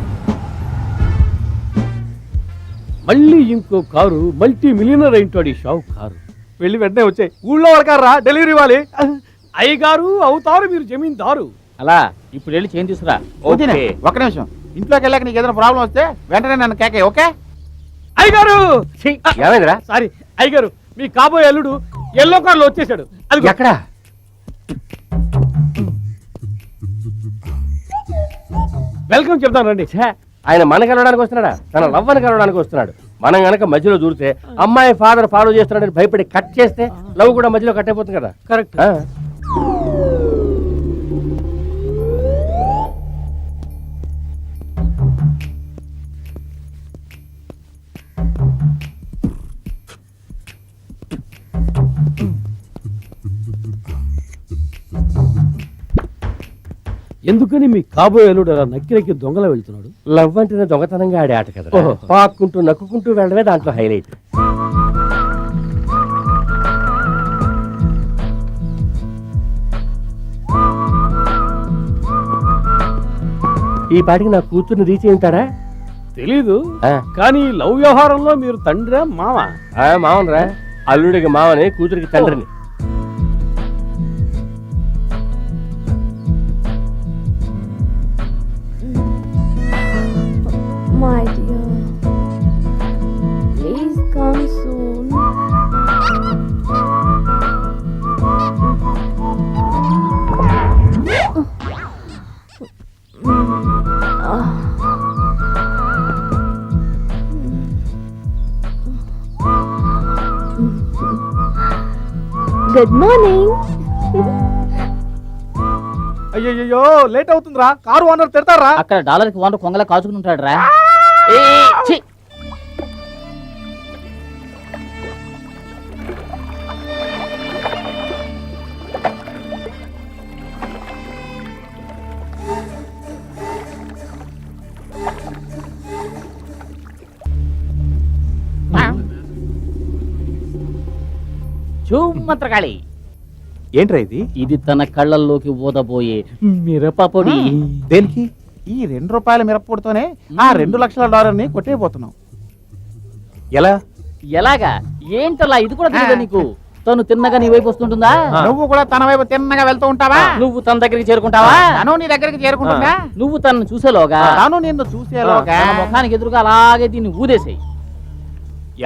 మళ్ళీ ఇంకో కారు మల్టీ మిలియనర్ అయింటాడు ఈ షావు కారు. వెళ్ళి వెంటనే వచ్చాయి. ఊళ్ళో వాళ్ళకారా డెలివరీ ఇవ్వాలి. అయ్యగారు అవుతారు మీరు జమీందారు. అలా ఇప్పుడు వెళ్ళి చేంజ్ తీసుకురా. వదినే, ఒక్క నిమిషం. ఇంట్లోకి వెళ్ళాక నీకు ఏదైనా ప్రాబ్లం వస్తే వెంటనే నన్ను కేకే, ఓకే? అయ్యగారు ఏమైందిరా? సారీ అయ్యగారు, మీ కాబోయే అల్లుడు ఎల్లో కార్లో వచ్చేసాడు. అది ఎక్కడ? వెల్కమ్ చెప్తాను రండి. ఆయన మన కలవడానికి వస్తున్నాడా? తన లవ్వని కలవడానికి వస్తున్నాడు. మనం గనక మధ్యలో దూరితే అమ్మాయి ఫాదర్ ఫాలో చేస్తున్నాడని భయపడి కట్ చేస్తే లవ్ కూడా మధ్యలో కట్ అయిపోతుంది కదా. కరెక్ట్. ఎందుకని మీ కాబోయే అల్లుడు అలా నక్కి నక్కి దొంగలా వెళ్తున్నాడు? లవ్ అంటేనే దొంగతనంగా ఆడే ఆట కదా. పాక్కుంటూ నక్కుకుంటూ వెళ్ళడమే దాంట్లో హైలైట్. ఈ పాటికి నా కూతుర్ని రీచ్ అయి ఉంటాడా తెలీదు. కానీ లవ్ వ్యవహారంలో మీరు తండ్రా మామ? మామనరా, అల్లుడికి మామని, కూతురికి తండ్రిని. My dear, please come soon. Good morning. అయ్యయ్యో లేట్ అవుతుందిరా. కారు ఓనర్ తిడతారా? అక్కడ డాలర్కి ఓనర్ కొంగలా కాచుకుని ఉంటాడు రా. మంత్రకాళి, ఏంట్రా ఇది? ఇది తన కళ్ళల్లోకి ఊదబోయే మిరపపొడి. దేనికి? ఈ 2 రూపాయల మిరప్పొడితోనే ఆ $2,00,000 కొట్టేయబోతున్నాం. ఎలా? ఎలాగా? ఏంటలా? ఇది కూడా తెలియదా నీకు? తను తిన్నగా నీ వైపు వస్తుంటుందా? నువ్వు కూడా తన వైపు తిన్నగా వెళ్తూ ఉంటావా? నువ్వు తన దగ్గరికి చేరుకుంటావా? తను నీ దగ్గరికి చేరుకుంటుందా? నువ్వు తనను చూసేలోగా తను నిన్ను చూసేలోగా తన ముఖానికి ఎదురుగా అలాగే దీన్ని ఊదేసేయి.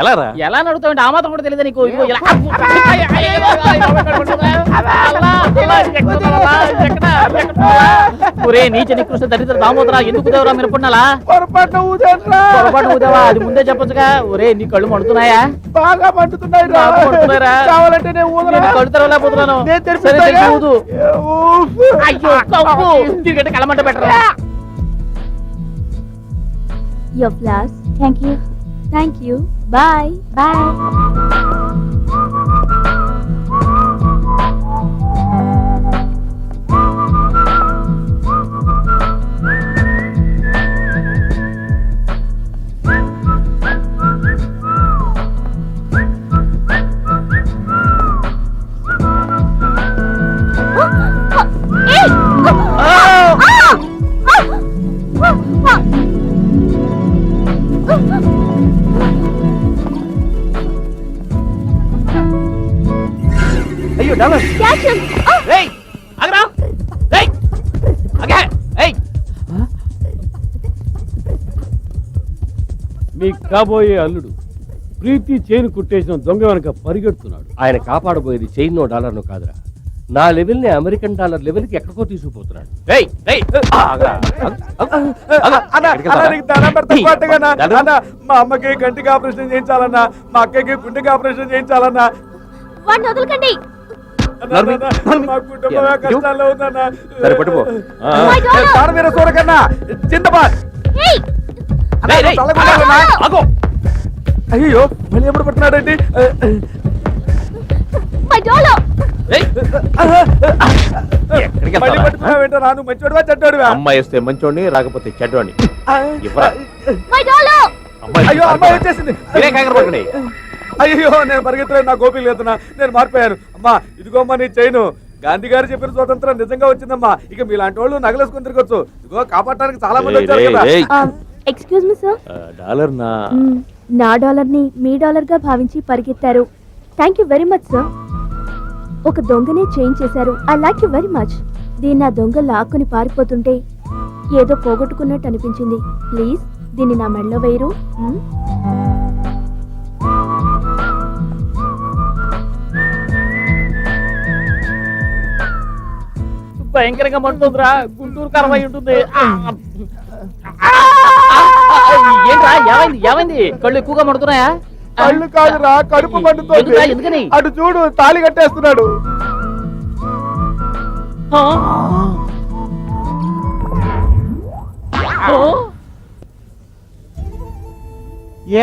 ఎలా రా? ఎలా నడుతావంటే ఆ మాత్రం కూడా తెలియదా నీకు? ఇదిగో ఇలా. ఒరే నీచ నికృష్ట దరిద్ర దామోదరా, ఎందుకు దేవరా మిరపడినాలా? పొరపాటు ఊదేవా? అది ముందే చెప్పొచ్చుగా. ఒరే నీ కళ్ళు మండుతున్నాయా? బాగా మండుతున్నాయి. కావాలంటే నేను కళ్ళు తెరవలేకపోతున్నాను. ఊదు. అయ్యో తిరిగంటే కలమంట పెట్టరా. Your flowers. Thank you. Thank you. Bye. Bye. అయ్యో డాలర్. Catch him. ఏయ్ ఆగరా. ఏయ్ ఆగే. ఏయ్ మీ కాబోయే అల్లుడు ప్రీతి చైన్ కుట్టేసిన దొంగ వెనక పరిగెడుతున్నాడు. ఆయన కాపాడబోయేది చైన్నో డాలర్నో కాదురా, నా లెవెల్ని అమెరికన్ డాలర్ లెవెల్కి ఎక్కడికో తీసుకుపోతున్నాడు. మా అమ్మకి కంటికి ఆపరేషన్ చేయించాలన్నా, మా అక్కకి గుండెకి ఆపరేషన్ చేయించాలన్నా, వాడిని వదలకండి. మా కుటుంబమే కష్టాల్లో ఉందన్నా. సరే పట్టుకో. My dollar. పారవీర సూరకన్నా జిందాబాద్. Hey. అయ్యో మళ్ళీ ఎప్పుడు పడుతున్నాడండి? My dollar. మళ్ళీ పట్టుకున్నావేంటో? రాను మంచోడువా చెడ్డోడువా? అమ్మాయి వస్తే మంచోడిని, రాకపోతే చెడ్డోడిని. My dollar. అయ్యో అమ్మాయి వచ్చేసింది. అయ్యో నేను పరిగెత్తలేదు, నా గోపీలు ఎత్తున్నా, నేను మారిపోయాను. అమ్మా ఇదిగోమ్మా నీ చైను. గాంధీ గారు చెప్పిన స్వతంత్రం నిజంగా వచ్చిందమ్మా. ఇక మీలాంటి వాళ్ళు నగలేసుకుని తిరగొచ్చు. ఇదిగో కాపాడటానికి చాలా మంది వచ్చారు కదా. Excuse me, sir. డాలర్ నా నా డాలర్ని మీ డాలర్గా భావించి పరిగెత్తారు. Thank you very much sir. ఒక దొంగనే చేంజ్ చేశారు. I like you very much. దీన్ని ఆ దొంగ లాక్కుని పారిపోతుంటే ఏదో పోగొట్టుకున్నట్టు అనిపించింది. ప్లీజ్ దీన్ని నా మెడలో వేయరు. భయంకరంగా మంటుందిరా, గుంటూరు కారం అయి ఉంటుంది. ఏంట్రా, ఏమైంది ఏమైంది? కళ్ళు ఎక్కువగా మండుతున్నాయా? కళ్ళు కాదురా, కడుపు మండుతోంది. ఎందుకని? అటు చూడు, తాళి కట్టేస్తున్నాడు.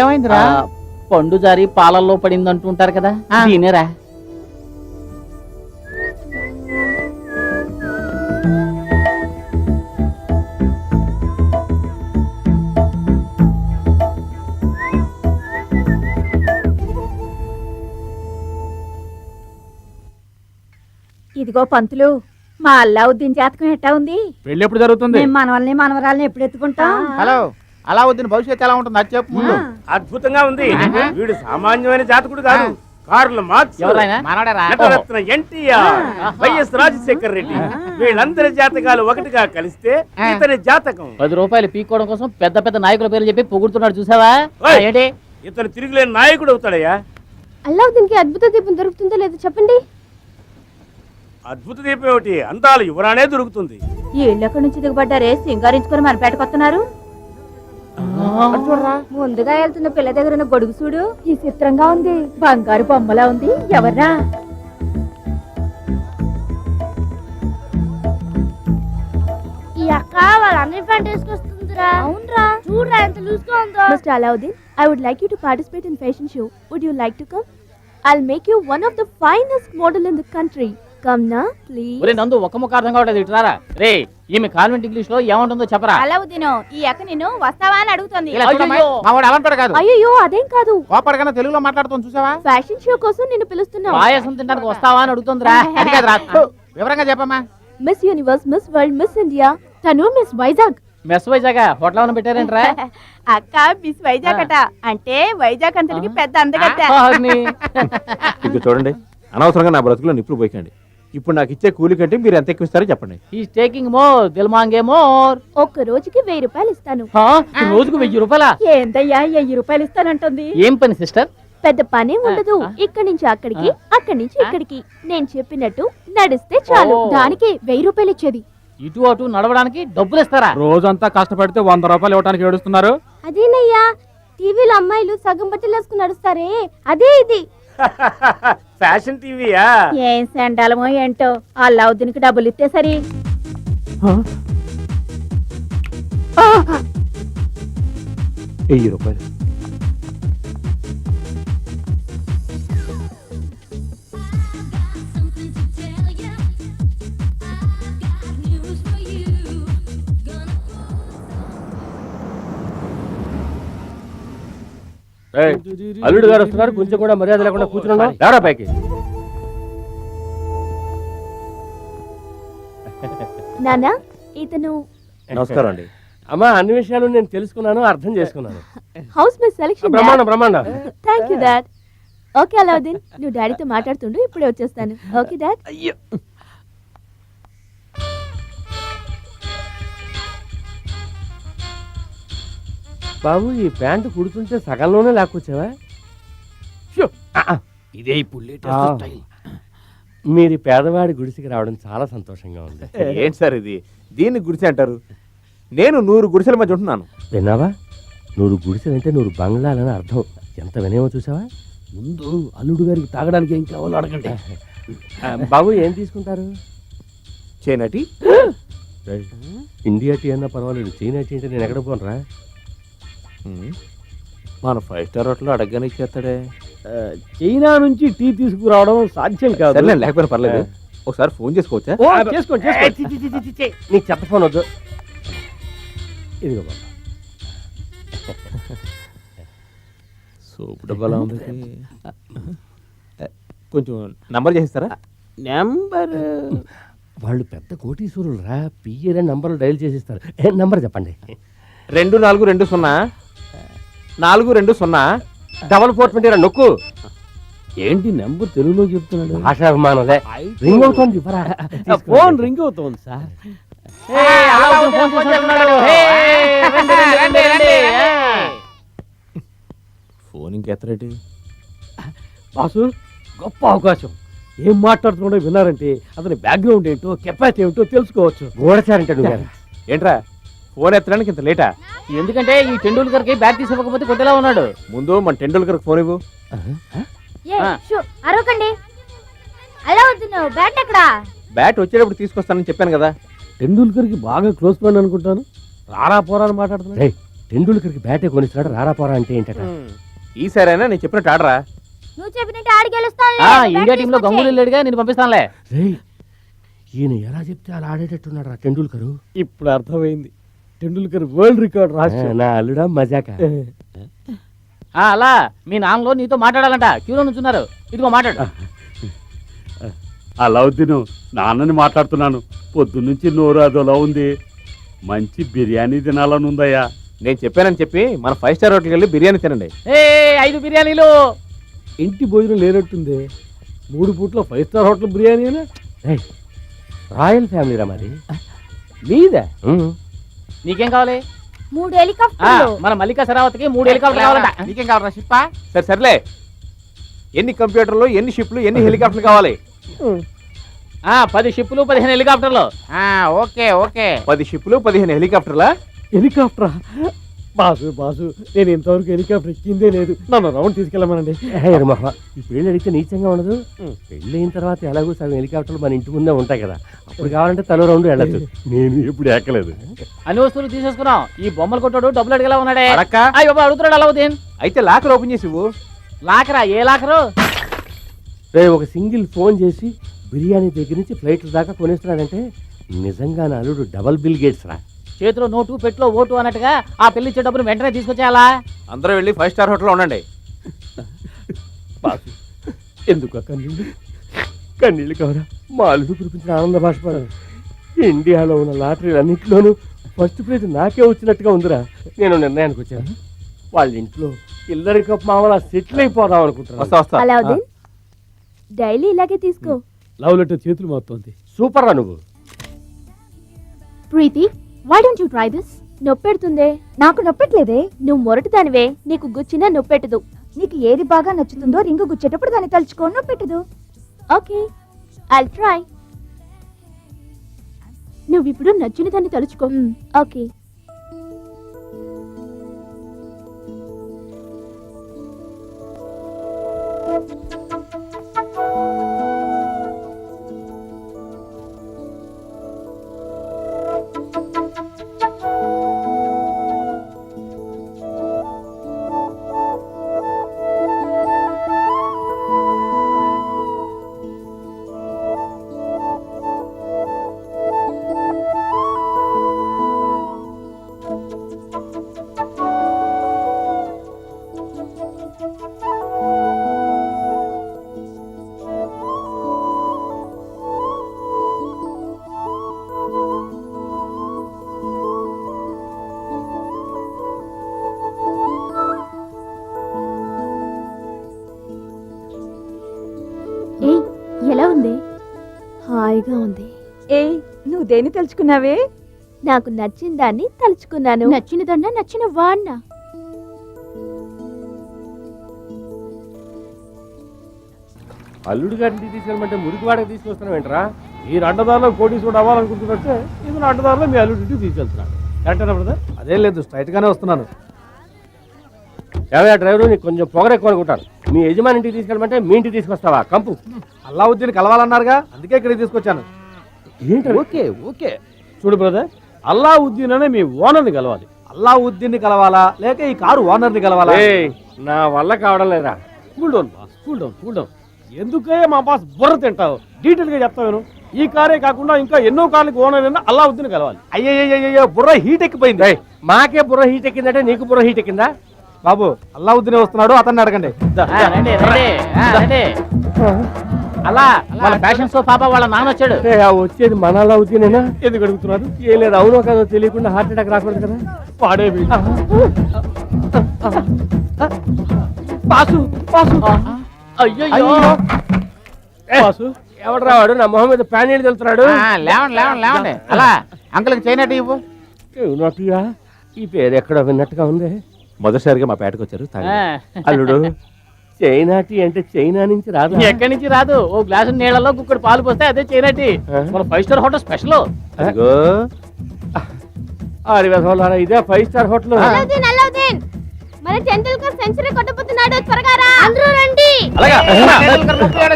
ఏమైందిరా? పండు జారి పాలల్లో పడింది అంటుంటారు కదా, దీనేరా. ఇదిగో పంతులు, మా అల్లావుద్దీన్ జాతకం ఎట్టా ఉంది? పెళ్లి ఎప్పుడు జరుగుతుంది? మేము మనవల్ని మనవరాల్ని ఎప్పుడు ఎత్తుకుంటాం? హలో, అలావుద్దీన్ భవిష్యత్తు ఎలా ఉంటుంది అది చెప్పు ముందు. అద్భుతంగా ఉంది. వీడు సామాన్యమైన జాతకుడు కాదు. కార్ల్ మార్క్స్, నటరత్న ఎన్టీఆర్, వైఎస్ రాజశేఖర్ రెడ్డి, వీళ్ళందరి జాతకాలు ఒకటిగా కలిస్తే ఇతని జాతకం. 10 రూపాయలు పీక్కోవడం కోసం పెద్ద పెద్ద నాయకుల పేర్లు చెప్పి పొగుడుతున్నాడు, చూసావా? ఏంటి ఇతను తిరుగులేని నాయకుడు అవుతాడయ్యా. అల్లావుద్దీన్కి అద్భుత దీపం దొరుకుతుందో లేదో చెప్పండి. అద్భుత దీపం ఏమిటి, అందాలు యువరానే దొరుకుతుంది. ఈ ఇళ్ళు ఎక్కడి నుంచి దిగబడ్డారే, సింగారించుకొని మన పేటకొస్తున్నారు. ముందుగా వెళ్తున్న పిల్ల దగ్గర ఉన్న గొడుగు చూడు, ఈ చిత్రంగా ఉంది, బంగారు బొమ్మలా ఉంది. ఎవర్రా? ఈ అక్క వాళ్ళందరి ఫ్రెండ్ తీసుకొస్తుందిరా. అవునరా, చూడరా ఎంత లూజ్గా ఉందో. Mister Alauddin, I would like you to participate in fashion show. Would you like to come? I'll make you one of the finest model in the country. Come na, please. ఒరే నందు, ఒక్క ముక్క అర్థం కావట్లేదు, ఇటురారా. రే, ఈమె కాన్వెంట్ ఇంగ్లీష్ లో ఏముంటుందో చెప్పరా. అల్లావుద్దీన్, ఈ అక్క నిన్ను వస్తావా అని అడుగుతుంది. అయ్యో అదేం కాదు, కోపడగానే తెలుగులో మాట్లాడుతాం చూసావా? ఫ్యాషన్ షో కోసం నిన్ను పిలుస్తున్నాం. పాయసం తినడానికి వస్తావా అని అడుగుతుందిరా. అది కాదురా, వివరంగా చెప్పమ్మా. Miss universe, miss world, miss India, తను miss Vizag. Mess Vizag hotel ఏమైనా పెట్టారేంట్రా? అక్క మిస్ వైజాగ్ అట, అంటే వైజాగ్ అంతటికి పెద్ద అందగత్త. ఇక చూడండి, అనవసరంగా నా బ్రతుకులో నిప్పులు పోయకండి. ఇప్పుడు నాకు ఇచ్చే కూలి కంటే మీరు ఎంత ఎక్కువ ఇస్తారో చెప్పండి. ఈ టేకింగ్ మోర్, దిల్ మాంగే మోర్. ఒక్క రోజుకి 1000 రూపాయలు ఇస్తాను. రోజుకు 1000 రూపాయలా? ఏందయ్యా 1000 రూపాయలు ఇస్తానంటుంది? ఏం పని సిస్టర్? పెద్ద పనే ఉండదు. ఇక్కడి నుంచి అక్కడికి, అక్కడి నుంచి ఇక్కడికి నేను చెప్పినట్టు నడిస్తే చాలు. దానికి 1000 రూపాయలు ఇచ్చేది. ఇటు అటు నడవడానికి డబ్బులు ఇస్తారా? రోజంతా కష్టపడితే 100 రూపాయలు ఇవ్వడానికి ఏడుస్తున్నారు. అదేనయ్యా, టీవీలో అమ్మాయిలు సగం బట్టలు వేసుకుని నడుస్తారే, అదే ఇది. ఫ్యాషన్ టీవీయా? ఏం సెండాలమో ఏంటో, అల్లావుద్దీన్కి డబ్బులు ఇస్తే సరి. 1000 రూపాయలు. అల్లుడు గారు వస్తున్నారు, కొంచెం కూడా మర్యాద లేకుండా కూర్చున్నాడు. రారా పైకి. నానా, ఇతను నమస్కారం అండి. అమ్మా, అన్ని విషయాలు నేను తెలుసుకున్నాను, అర్థం చేసుకున్నాను. House miss selection. బ్రహ్మాండం బ్రహ్మాండం. Thank you dad. Okay Alauddin, నువ్వు డాడీతో మాట్లాడుతుండు, ఇప్పుడే వచ్చేస్తాను. Okay dad. బాబు, ఈ ప్యాంటు కుడుతుంటే సగంలోనే లాక్కొచ్చావా? ఇదే ఇప్పుడు మీరు పేదవాడి గుడిసికి రావడం చాలా సంతోషంగా ఉంది. ఏంటి సార్ ఇది, దీన్ని గుడిసె అంటారు? నేను 100 గుడిసెల మధ్య ఉంటున్నాను. విన్నావా? 100 గుడిసెలంటే 100 బంగ్లాలని అర్థం. ఎంత వినేమో చూసావా? ముందు అల్లుడు గారికి తాగడానికి ఏం కావాలో అడగండి. బాబు, ఏం తీసుకుంటారు? China tea? ఇండియా టీ అన్నా పర్వాలేదు, చైనా టీ అంటే నేను ఎక్కడ పోనరా? మన 5 స్టార్ హోటల్లో అడగగానే ఇచ్చేస్తాడే. చైనా నుంచి టీ తీసుకురావడం సాధ్యం కాదు. సరే, లేకపోయినా పర్లేదు, ఒకసారి ఫోన్ చేసుకోవచ్చా? చేసుకోండి. నీకు చెత్త ఫోన్ వద్దు, ఇదిగో బాబు. సోపు డబ్బాలా ఉంది. కొంచెం నంబర్ చేసిస్తారా? నెంబర్ వాళ్ళు పెద్ద కోటీశ్వరులు రా, పిఏ నంబర్లు డైల్ చేసిస్తారు. నంబర్ చెప్పండి. 2420. 4220 440 నొక్కు. ఏంటి నెంబర్ తెలుగులో చెప్తున్నాడు? ఆశాభిమానులే రింగ్ అవుతోంది. ఇవ్వరా? ఫోన్ రింగ్ అవుతోంది సార్. ఫోన్ ఇంకెత్తరేటి? బాసు, గొప్ప అవకాశం. ఏం మాట్లాడుతున్నాడో విన్నారంటే అతని బ్యాక్గ్రౌండ్ ఏంటో కెపాసిటీ ఏమిటో తెలుసుకోవచ్చు. గోడచారంటే నువ్వు ఏంట్రా ఫోన్ ఎత్తడానికి ఇంత లేటా? ఎందుకంటే ఈ టెండూల్కర్ కి బ్యాట్ తీసుకోకపోతే కొట్టేలా ఉన్నాడు. ముందు మన టెండూల్కర్ ఫోన్ ఇవ్వు. అరవకండి. అలా వద్దు, బ్యాట్ ఎక్కడా? బ్యాట్ వచ్చేటప్పుడు తీసుకొస్తానని చెప్పాను కదా. టెండూల్కర్ కి బాగా క్లోజ్ ఫ్రెండ్ అనుకుంటాను. రారా పోరా అని మాట్లాడుతున్నాడు. టెండూల్కర్కి బ్యాటే కొనిస్తాడు. రారాపోరా అంటే ఏంటట? ఈసారైనా నేను చెప్పినట్టు ఆడరా. నువ్వు చెప్పినట్టు ఆడి గెలుస్తాను. ఇండియా టీంలో గంగూలీ లేడుగా, నేను పంపిస్తానులే. ఈయన ఎలా చెప్తే అలా ఆడేటట్టున్నాడు రా టెండూల్కర్. ఇప్పుడు అర్థమైంది. టెండూల్కర్ వరల్డ్ రికార్డ్ రాసి నా అల్లుడా మజాక. అలా మీ నాన్నలో నీతో మాట్లాడాలంట. క్యూలో నుంచున్నారు. ఇదిగో మాట్లాడు. అలావుద్దీను, నాన్నని మాట్లాడుతున్నాను. పొద్దున్నుంచి నోరు అదోలా ఉంది. మంచి బిర్యానీ తినాలని ఉందయ్యా. నేను చెప్పానని చెప్పి మన 5 స్టార్ హోటల్కి వెళ్ళి బిర్యానీ తినండి. 5 బిర్యానీలు. ఇంటి భోజనం లేనట్టుంది. 3 పూట్ల 5 స్టార్ హోటల్ బిర్యానీ అని. రాయల్ ఫ్యామిలీ రా మరి. మీదే? నీకేం కావాలి? 3 హెలికాప్టర్లు. మన మల్లికా సరావతికి 3 హెలికాప్టర్లు కావాలంట. నీకేం కావాలరా షిప్పా? సర్లే, ఎన్ని కంప్యూటర్లు, ఎన్ని షిప్లు, ఎన్ని హెలికాప్టర్లు కావాలి? 10 షిప్పులు 15 హెలికాప్టర్లు. Okay okay. 10 షిప్లు 15 హెలికాప్టర్లా? హెలికాప్టరా? బాసు నేను ఇంతవరకు హెలికాప్టర్ ఎక్కిందే లేదు. నన్ను రౌండ్ తీసుకెళ్ళమనండి. ఈ పెళ్లి అడిగితే నీచంగా ఉండదు. పెళ్లి అయిన తర్వాత ఎలాగో సగం హెలికాప్టర్లు మన ఇంటి ముందే ఉంటాయి కదా, అప్పుడు కావాలంటే తల రౌండ్ వెళ్ళచ్చు. నేను ఇప్పుడు ఎక్కలేదు. అన్ని వస్తువులు తీసేసుకున్నాం. ఈ బొమ్మలు కొట్టాడు డబ్బులు అడిగేలా ఉన్నాడే. అడక్కా? అడుగుతున్నాడు అలావుద్దీన్. అయితే లాకర్ ఓపెన్ చేసి ఇవ్వు. లాకరా? ఏ లాకరు? ఒక సింగిల్ ఫోన్ చేసి బిర్యానీ దగ్గర నుంచి ఫ్లైట్ల దాకా కొనేస్తున్నాడంటే నిజంగా నా అల్లుడు డబల్ బిల్ గేట్స్ రా. చేతిలో నోటు పెట్టులో ఓటు అన్నట్టుగా ఆ పెళ్లి ఇచ్చే డబ్బులు వెంటనే తీసుకొచ్చేయాలా? అందరూ వెళ్ళి 5 స్టార్ హోటల్లో ఉండండి. ఎందుకు కన్నీళ్ళు కవరా? మా అల్లుడు కురిపించిన ఆనంద బాష్పాలు. ఇండియాలో ఉన్న లాటరీలన్నింటిలోనూ ఫస్ట్ ప్రైజ్ నాకే వచ్చినట్టుగా ఉందిరా. నేను నిర్ణయానికి వచ్చాను, వాళ్ళ ఇంట్లో ఇల్లరిక మామూలు సెటిల్ అయిపోదాం అనుకుంటున్నాను. అలావుద్దీన్, డైలీ ఇలాగే తీసుకో. లవ్ లెటర్ చేతులు మారుతోంది. సూపర్ రా నువ్వు. ప్రీతి, why don't you try this? నొప్పెడుతుందే. నాకు నొప్పెట్లేదే. నువ్వు మొరటిదానివే, నీకు గుచ్చినా నొప్పెట్టదు. నీకు ఏది బాగా నచ్చుతుందో రింగు గుచ్చేటప్పుడు దాన్ని తలుచుకో, నొప్పెట్టదు. Okay, I'll try. నువ్విప్పుడు నచ్చిన దాన్ని తలుచుకో. ఓకే. ఎలా ఉంది? హాయిగా ఉంది. నువ్వు దేన్ని తలుచుకున్నావే? నాకు నచ్చిన దాన్ని తలుచుకున్నాను. నచ్చిన దన్నా నచ్చిన వాడినా? అల్లుడు గారిని తీసుకెళ్ళమంటే మురికి వాడకి తీసుకొస్తున్నావు ఏంట్రా? మీరు అడ్డదారిలో కోటీశ్వరుడు అవ్వాలనుకుంటున్నట్టే ఇది అడ్డదారిలో మీ అల్లుడింటికి తీసుకెళ్తున్నాను. కరెక్టేనా బ్రదర్? అదేం లేదు, స్ట్రైట్ గానే వస్తున్నాను. ఏమయ్యా డ్రైవరు, నీకు కొంచెం పొగరెక్కువ అనుకుంటాను. మీ యజమాని ఇంటికి తీసుకెళ్ళమంటే మీ ఇంటికి తీసుకొస్తావా? కంపు. అల్లావుద్దీన్ కలవాలన్నారుగా, అందుకే ఇక్కడికి తీసుకొచ్చాను. ఏంటి? ఓకే ఓకే, చూడు బ్రదర్, అల్లావుద్దీన్ అనే మీ ఓనర్ని కలవాలి. అల్లావుద్దీన్ ని కలవాలా లేక ఈ కారు ఓనర్ని కలవాలా? నా వల్ల కావడం లేదా. Cool down boss, cool down cool down. ఎందుకే మా బాస్ బుర్ర తింటావు? డీటెయిల్ గా చెప్తాను. ఈ కారే కాకుండా ఇంకా ఎన్నో కార్లకు ఓనర్ అయినా అల్లావుద్దీన్ కలవాలి. అయ్యయ్యో, బుర్ర హీట్ ఎక్కిపోయింది. మాకే బుర్ర హీట్ ఎక్కిందంటే నీకు బుర్ర హీట్ ఎక్కిందా? బాబు, అల్లావుద్దీన్ వస్తున్నాడు, అతన్ని అడగండి. అలా వాళ్ళ ఫ్యాషన్ షో పాప వాళ్ళ నాన్న వచ్చాడు. వచ్చేది మన అల్లావుద్దీనేనా? ఎందుకు అడుగుతున్నారు? ఏం లేదు, అవునో కాదో తెలియకుండా హార్ట్ అటాక్ రాకూడదు కదా. వాడే బాసు బాసు అయ్యయ్యో బాసు ఎవడరా వాడు నా మొహం మీద ప్యాన్ నీళ్ళు తెలుతున్నాడు లేవండి లేవండి లేవండి అలా అంకుల్కి చేయనట్టు ఇవ్వు నటుగా ఈ పేరు ఎక్కడో విన్నట్టుగా ఉంది మొదటిసారిగా మా పేటకు వచ్చారు అల్లుడు చైనాటి అంటే చైనా నుంచి రాదు ఎక్కడి నుంచి రాదు ఓ గ్లాసు నీళ్ళలో కుక్కడు పాలు పోస్తే అదే చేయనట్టి మన 5 స్టార్ హోటల్ స్పెషల్ ఆరివేసంలారా ఇదే 5 స్టార్ హోటల్ మన టెండూల్కర్ సెంచరీ కొట్టబోతున్నాడు త్వరగా రా అందరూ రండి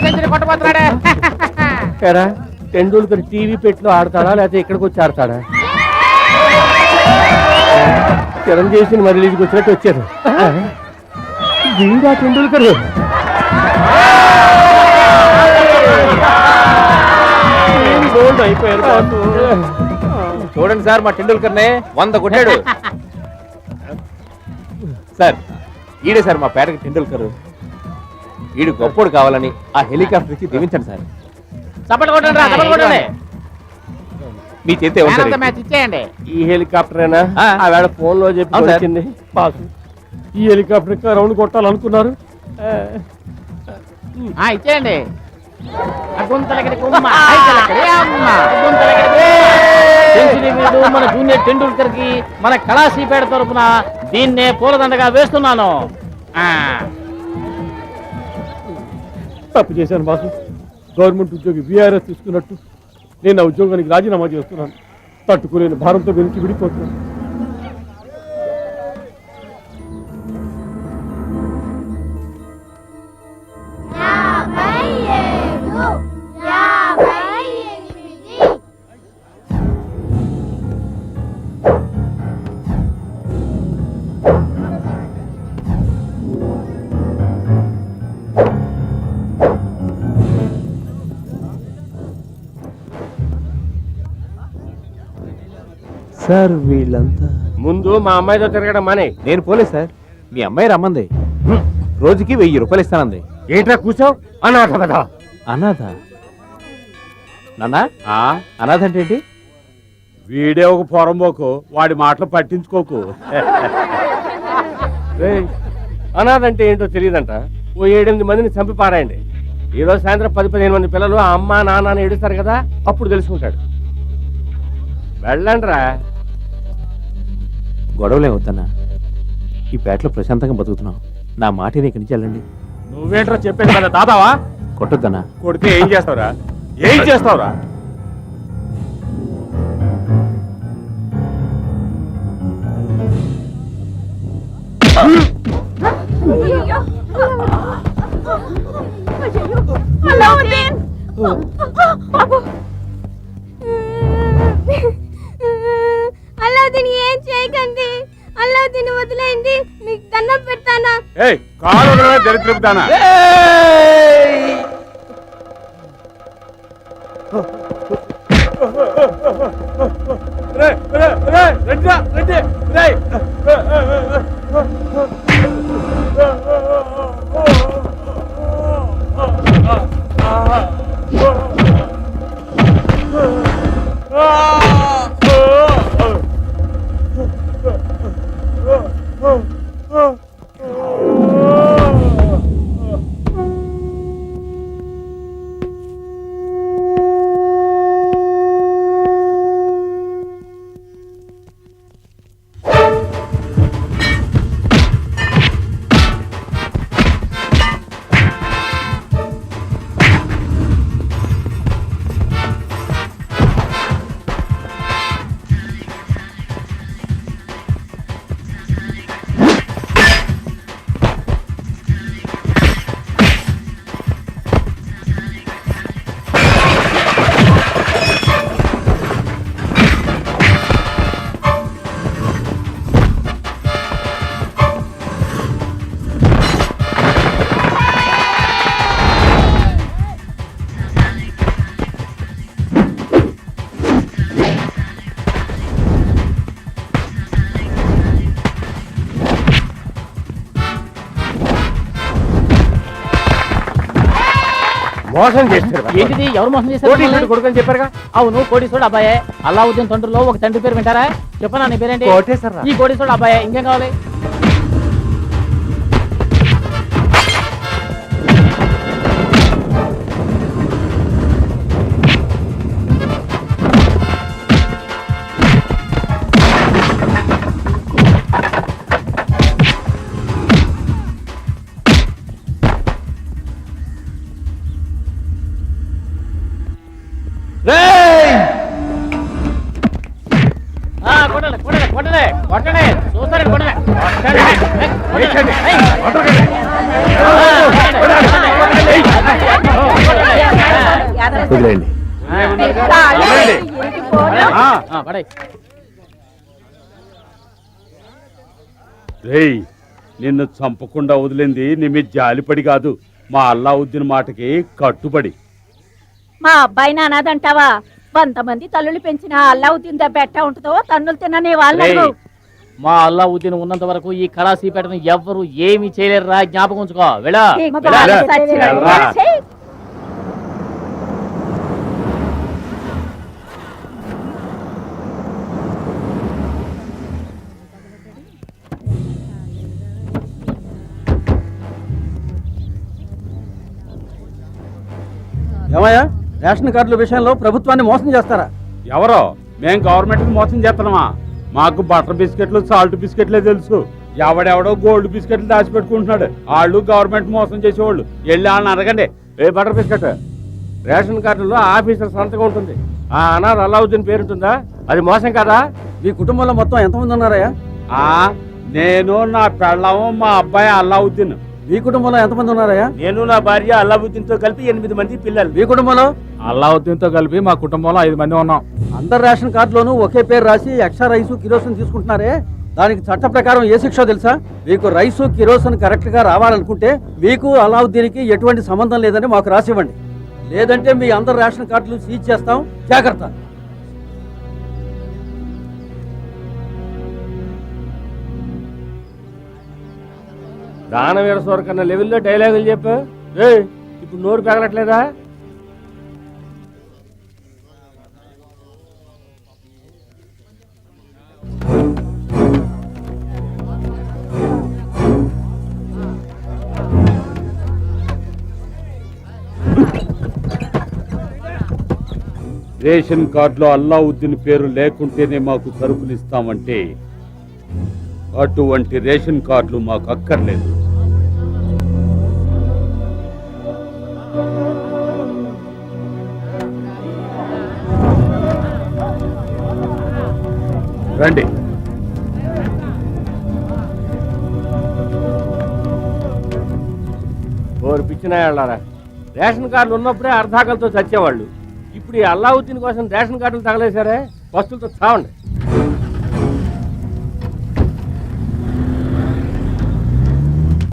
సెంచరీ కొట్టబోతున్నాడే ఎరా టెండూల్కర్ టీవీ పెట్లో ఆడతాడా లేకపోతే ఇక్కడికి వచ్చి ఆడతాడా చిరంజీవి మరి రిలీజ్కి వచ్చినట్టు వచ్చారు వీడా టెండూల్కర్ అయిపోయారు చూడండి సార్ మా టెండూల్కర్ నే 100 కొట్టాడు సార్ ఈడే సార్ మా పేటకి టెండూల్కర్ ఈడు గొప్పోడు కావాలని ఆ హెలికాప్టర్ ఇచ్చి దీవించండి సార్ చప్పట్లు కొట్టండి రా చప్పట్లు కొట్టండి మీ చేతే మ్యాచ్ ఇచ్చేయండి ఈ హెలికాప్టరేనా ఆ వేళ ఫోన్ లో చెప్పి అవును సార్. వచ్చింది పాసు ఈ హెలికాప్టర్ రౌండ్ కొట్టాలనుకున్నారు ఇచ్చేయండి సెంచరీ వీడు మన జూనియర్ టెండూల్కర్ కి మన కళాశ్రీపేట తరపున దీన్నే పూలదండగా వేస్తున్నాను తప్పు చేశాను బాసు గవర్నమెంట్ ఉద్యోగి విఆర్ఎస్ తీసుకున్నట్టు నేను ఆ ఉద్యోగానికి రాజీనామా చేస్తున్నాను తట్టుకోలేని భారంతో వెలికి విడిపోతున్నాను సార్ వీళ్ళంతా ముందు మా అమ్మాయితో తిరగడం మానే నేను పోలే సార్ మీ అమ్మాయి రమ్మంది రోజుకి 1000 రూపాయలు ఇస్తానంది ఏంట్రా కూర్చోవు అనాథ కదా అనాథ నాన్న అనాథ అంటే ఏంటి వీడే ఒక పొరంబోకు వాడి మాటలు పట్టించుకోకు అనాథ అంటే ఏంటో తెలియదంట ఓ 7-8 మందిని చంపి పారాయండి ఈరోజు సాయంత్రం 10-15 మంది పిల్లలు ఆ అమ్మ నాన్న అని ఏడుస్తారు కదా అప్పుడు తెలుసుకుంటాడు వెళ్ళండి రా గొడవలే వద్దన్నా ఈ పేటలో ప్రశాంతంగా బతుకుతున్నాం నా మాటని ఇక్కడి నుంచి వెళ్ళండి నువ్వేంట్రా చెప్పేది కదా దాదావా కొట్టొద్దన్నా కొడితే ఏం చేస్తావురా ఏం చేస్తావురా అల్లావుద్దీన్ ఏం చేయకండి అల్లావుద్దీన్ వదిలేయండి మీకు దండం పెడతానా ఏయ్ కాలు దరిద్రపు దానా మోసం చేస్తారు ఏంటిది ఎవరు మోసం చేశారు కొడుకని చెప్పారుగా అవును కోటీశ్వరుడు అబ్బాయే అల్లావుద్దీన్ తండ్రిలో ఒక తండ్రి పేరు వింటారా చెప్పనా నీ పేరేంటి కోటేశ్వరరావు. ఈ కోటీశ్వరుడు అబ్బాయే ఇంకేం కావాలి వదిలేండి. పడాయి. రేయ్, నిన్ను చంపకుండా వదిలింది నీ మీద జాలిపడి కాదు, మా అల్లావుద్దీన్ మాటకి కట్టుబడి. మా అబ్బాయిని అనాదంటావా? 100 మంది తల్లులు పెంచిన అల్లావుద్దీన్ దెబ్బ ఎట్టా ఉంటుందో తన్నులు తినని వాళ్ళు. రేయ్, మా అల్లావుద్దీన్ ఉన్నంత వరకు ఈ కళాసీపేటను ఎవ్వరు ఏమీ చేయలేరురా, జ్ఞాపకం ఉంచుకో. వెళ్ళా ఏమయ్యా, రేషన్ కార్డుల విషయంలో ప్రభుత్వాన్ని మోసం చేస్తారా? ఎవరో మేం గవర్నమెంట్ మోసం చేస్తున్నామా? మాకు బటర్ బిస్కెట్లు సాల్ట్ బిస్కెట్లే తెలుసు. ఎవడెవడో గోల్డ్ బిస్కెట్లు దాచిపెట్టుకుంటున్నాడు. వాళ్ళు గవర్నమెంట్ మోసం చేసేవాళ్ళు. వెళ్ళి వాళ్ళని అడగండి. ఏ బటర్ బిస్కెట్ రేషన్ కార్డులో ఆఫీసర్ సంతకం ఉంటుంది. ఆ అనాథ అల్లావుద్దీన్ పేరుంటుందా? అది మోసం కదా? మీ కుటుంబంలో మొత్తం ఎంతమంది ఉన్నారయ్యా? నేను, నా పెళ్ళాము, మా అబ్బాయి అల్లావుద్దీన్. మీ కుటుంబంలో ఎంతమంది ఉన్నారయ్యా? నేను, నా భార్య అల్లావుద్దీన్ తో కలిపి 8 మంది పిల్లలు. మీ కుటుంబంలో? అల్లావుద్దీన్తో కలిపి మా కుటుంబంలో 5 మంది ఉన్నాం. అందరు రేషన్ కార్డులోనూ ఒకే పేరు రాసి ఎక్స్ట్రా రైసు కిరోసిన్ తీసుకుంటున్నారే, దానికి చట్ట ప్రకారం ఏ శిక్ష తెలుసా? మీకు రైసు కిరోసిన్ కరెక్ట్ గా రావాలనుకుంటే మీకు అల్లావుద్దీన్కి ఎటువంటి సంబంధం లేదని మాకు రాసివ్వండి. లేదంటే మీ అందరు రేషన్ కార్డులు సీజ్ చేస్తాం. జాగ్రత్త. దానవీర సోర కన్నా లెవెల్లో డైలాగులు చెప్పు. ఇప్పుడు నోరు పెగలట్లేదా? రేషన్ కార్డులో అల్లావుద్దీన్ పేరు లేకుంటేనే మాకు సరుకులు ఇస్తామంటే అటువంటి రేషన్ కార్డులు మాకు అక్కర్లేదు. రండి. ఓరు పిచ్చినా వెళ్ళారా? రేషన్ కార్డులు ఉన్నప్పుడే అర్ధాకలతో చచ్చేవాళ్ళు. ఇప్పుడు ఈ అల్లావుద్దీన్ కోసం రేషన్ కార్డులు తగలేశారే, వస్తువులతో చావండి.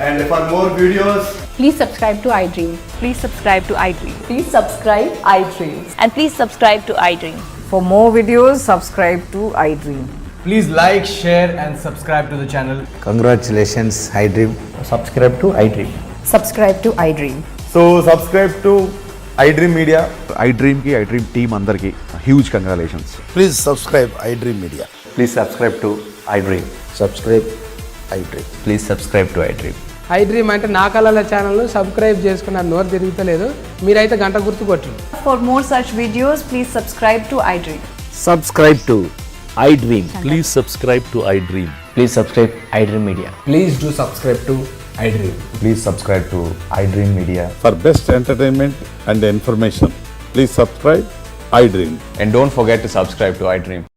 And for more videos, Please subscribe to iDream. Please subscribe to iDream. Please subscribe iDream. And please subscribe to iDream. For more videos, subscribe to iDream. Please like, share and subscribe to the channel. Congratulations, iDream. Subscribe to iDream. Subscribe to iDream. so subscribe to iDream Media. iDream ki iDream team andarki huge congratulations. Please subscribe iDream Media. Please subscribe to iDream. Subscribe iDream. Please subscribe to iDream. iDream అంటే నా కళల ఛానల్ను subscribe చేసుకున్న నోరు తిరుగుతలేదు. మీరైతే గంట గుర్తు కొట్టండి. For more such videos, please subscribe to iDream. Subscribe to iDream. Please subscribe to iDream. Please subscribe iDream Media. Please do subscribe to iDream. Please subscribe to iDream Media. For best entertainment and information, please subscribe iDream. And don't forget to subscribe to iDream.